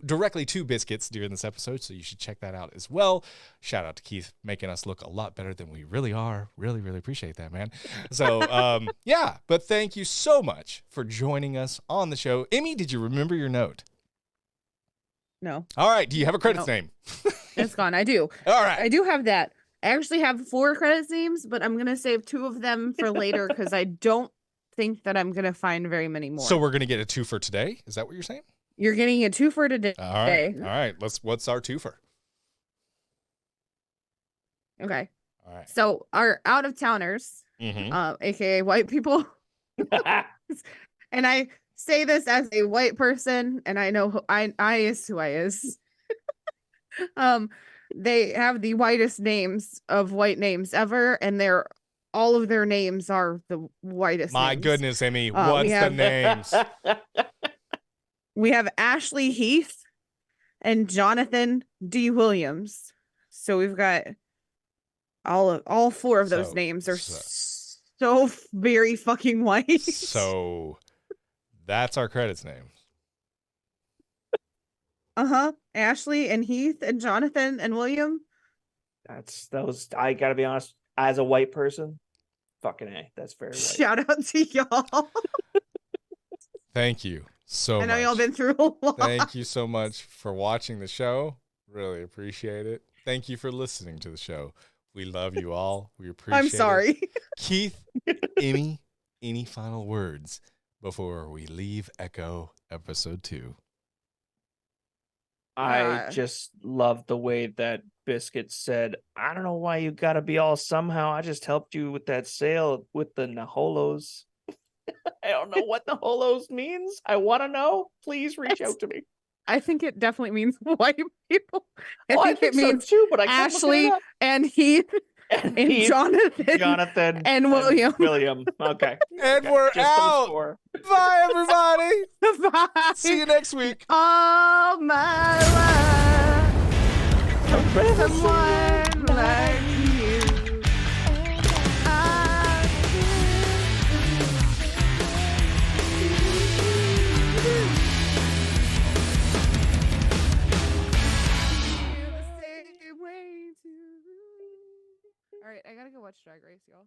directly to Biscuits during this episode, so you should check that out as well. Shout out to Keith, making us look a lot better than we really are. Really, really appreciate that, man. So, yeah, but thank you so much for joining us on the show. Emmy, did you remember your note? No. All right. Do you have a credits name? It's gone. I do. All right. I do have that. I actually have 4 credits names, but I'm going to save 2 of them for later because I don't think that I'm going to find very many more. So we're going to get a 2 for today? Is that what you're saying? You're getting a 2 for today. All right. All right. What's our 2 for? Okay. All right. So our out-of-towners, aka white people, and I say this as a white person, and I know who I is who I is. They have the whitest names of white names ever, and all of their names are the whitest. My names. goodness, Emmy, what's the names? We have Ashley Heath and Jonathan D. Williams. So we've got all 4 of those names are so very fucking white. So that's our credits name. Ashley and Heath and Jonathan and William. That's those. I gotta be honest. As a white person, fucking A. That's very white. Shout out to y'all. Thank you so much. I know y'all been through a lot. Thank you so much for watching the show. Really appreciate it. Thank you for listening to the show. We love you all. We appreciate it. I'm sorry. Keith, any final words before we leave Echo episode 2? I just love the way that Biscuits said, I don't know why you gotta be all somehow. I just helped you with that sale with the Naholos. I don't know what Naholos means. I want to know. Please reach out to me. I think it definitely means white people. I think it means so too, but I Ashley and Heath and Jonathan and William. Okay. And we're out. Bye, everybody. Bye. See you next week. All my life, someone like you. All right, I gotta go watch Drag Race, y'all.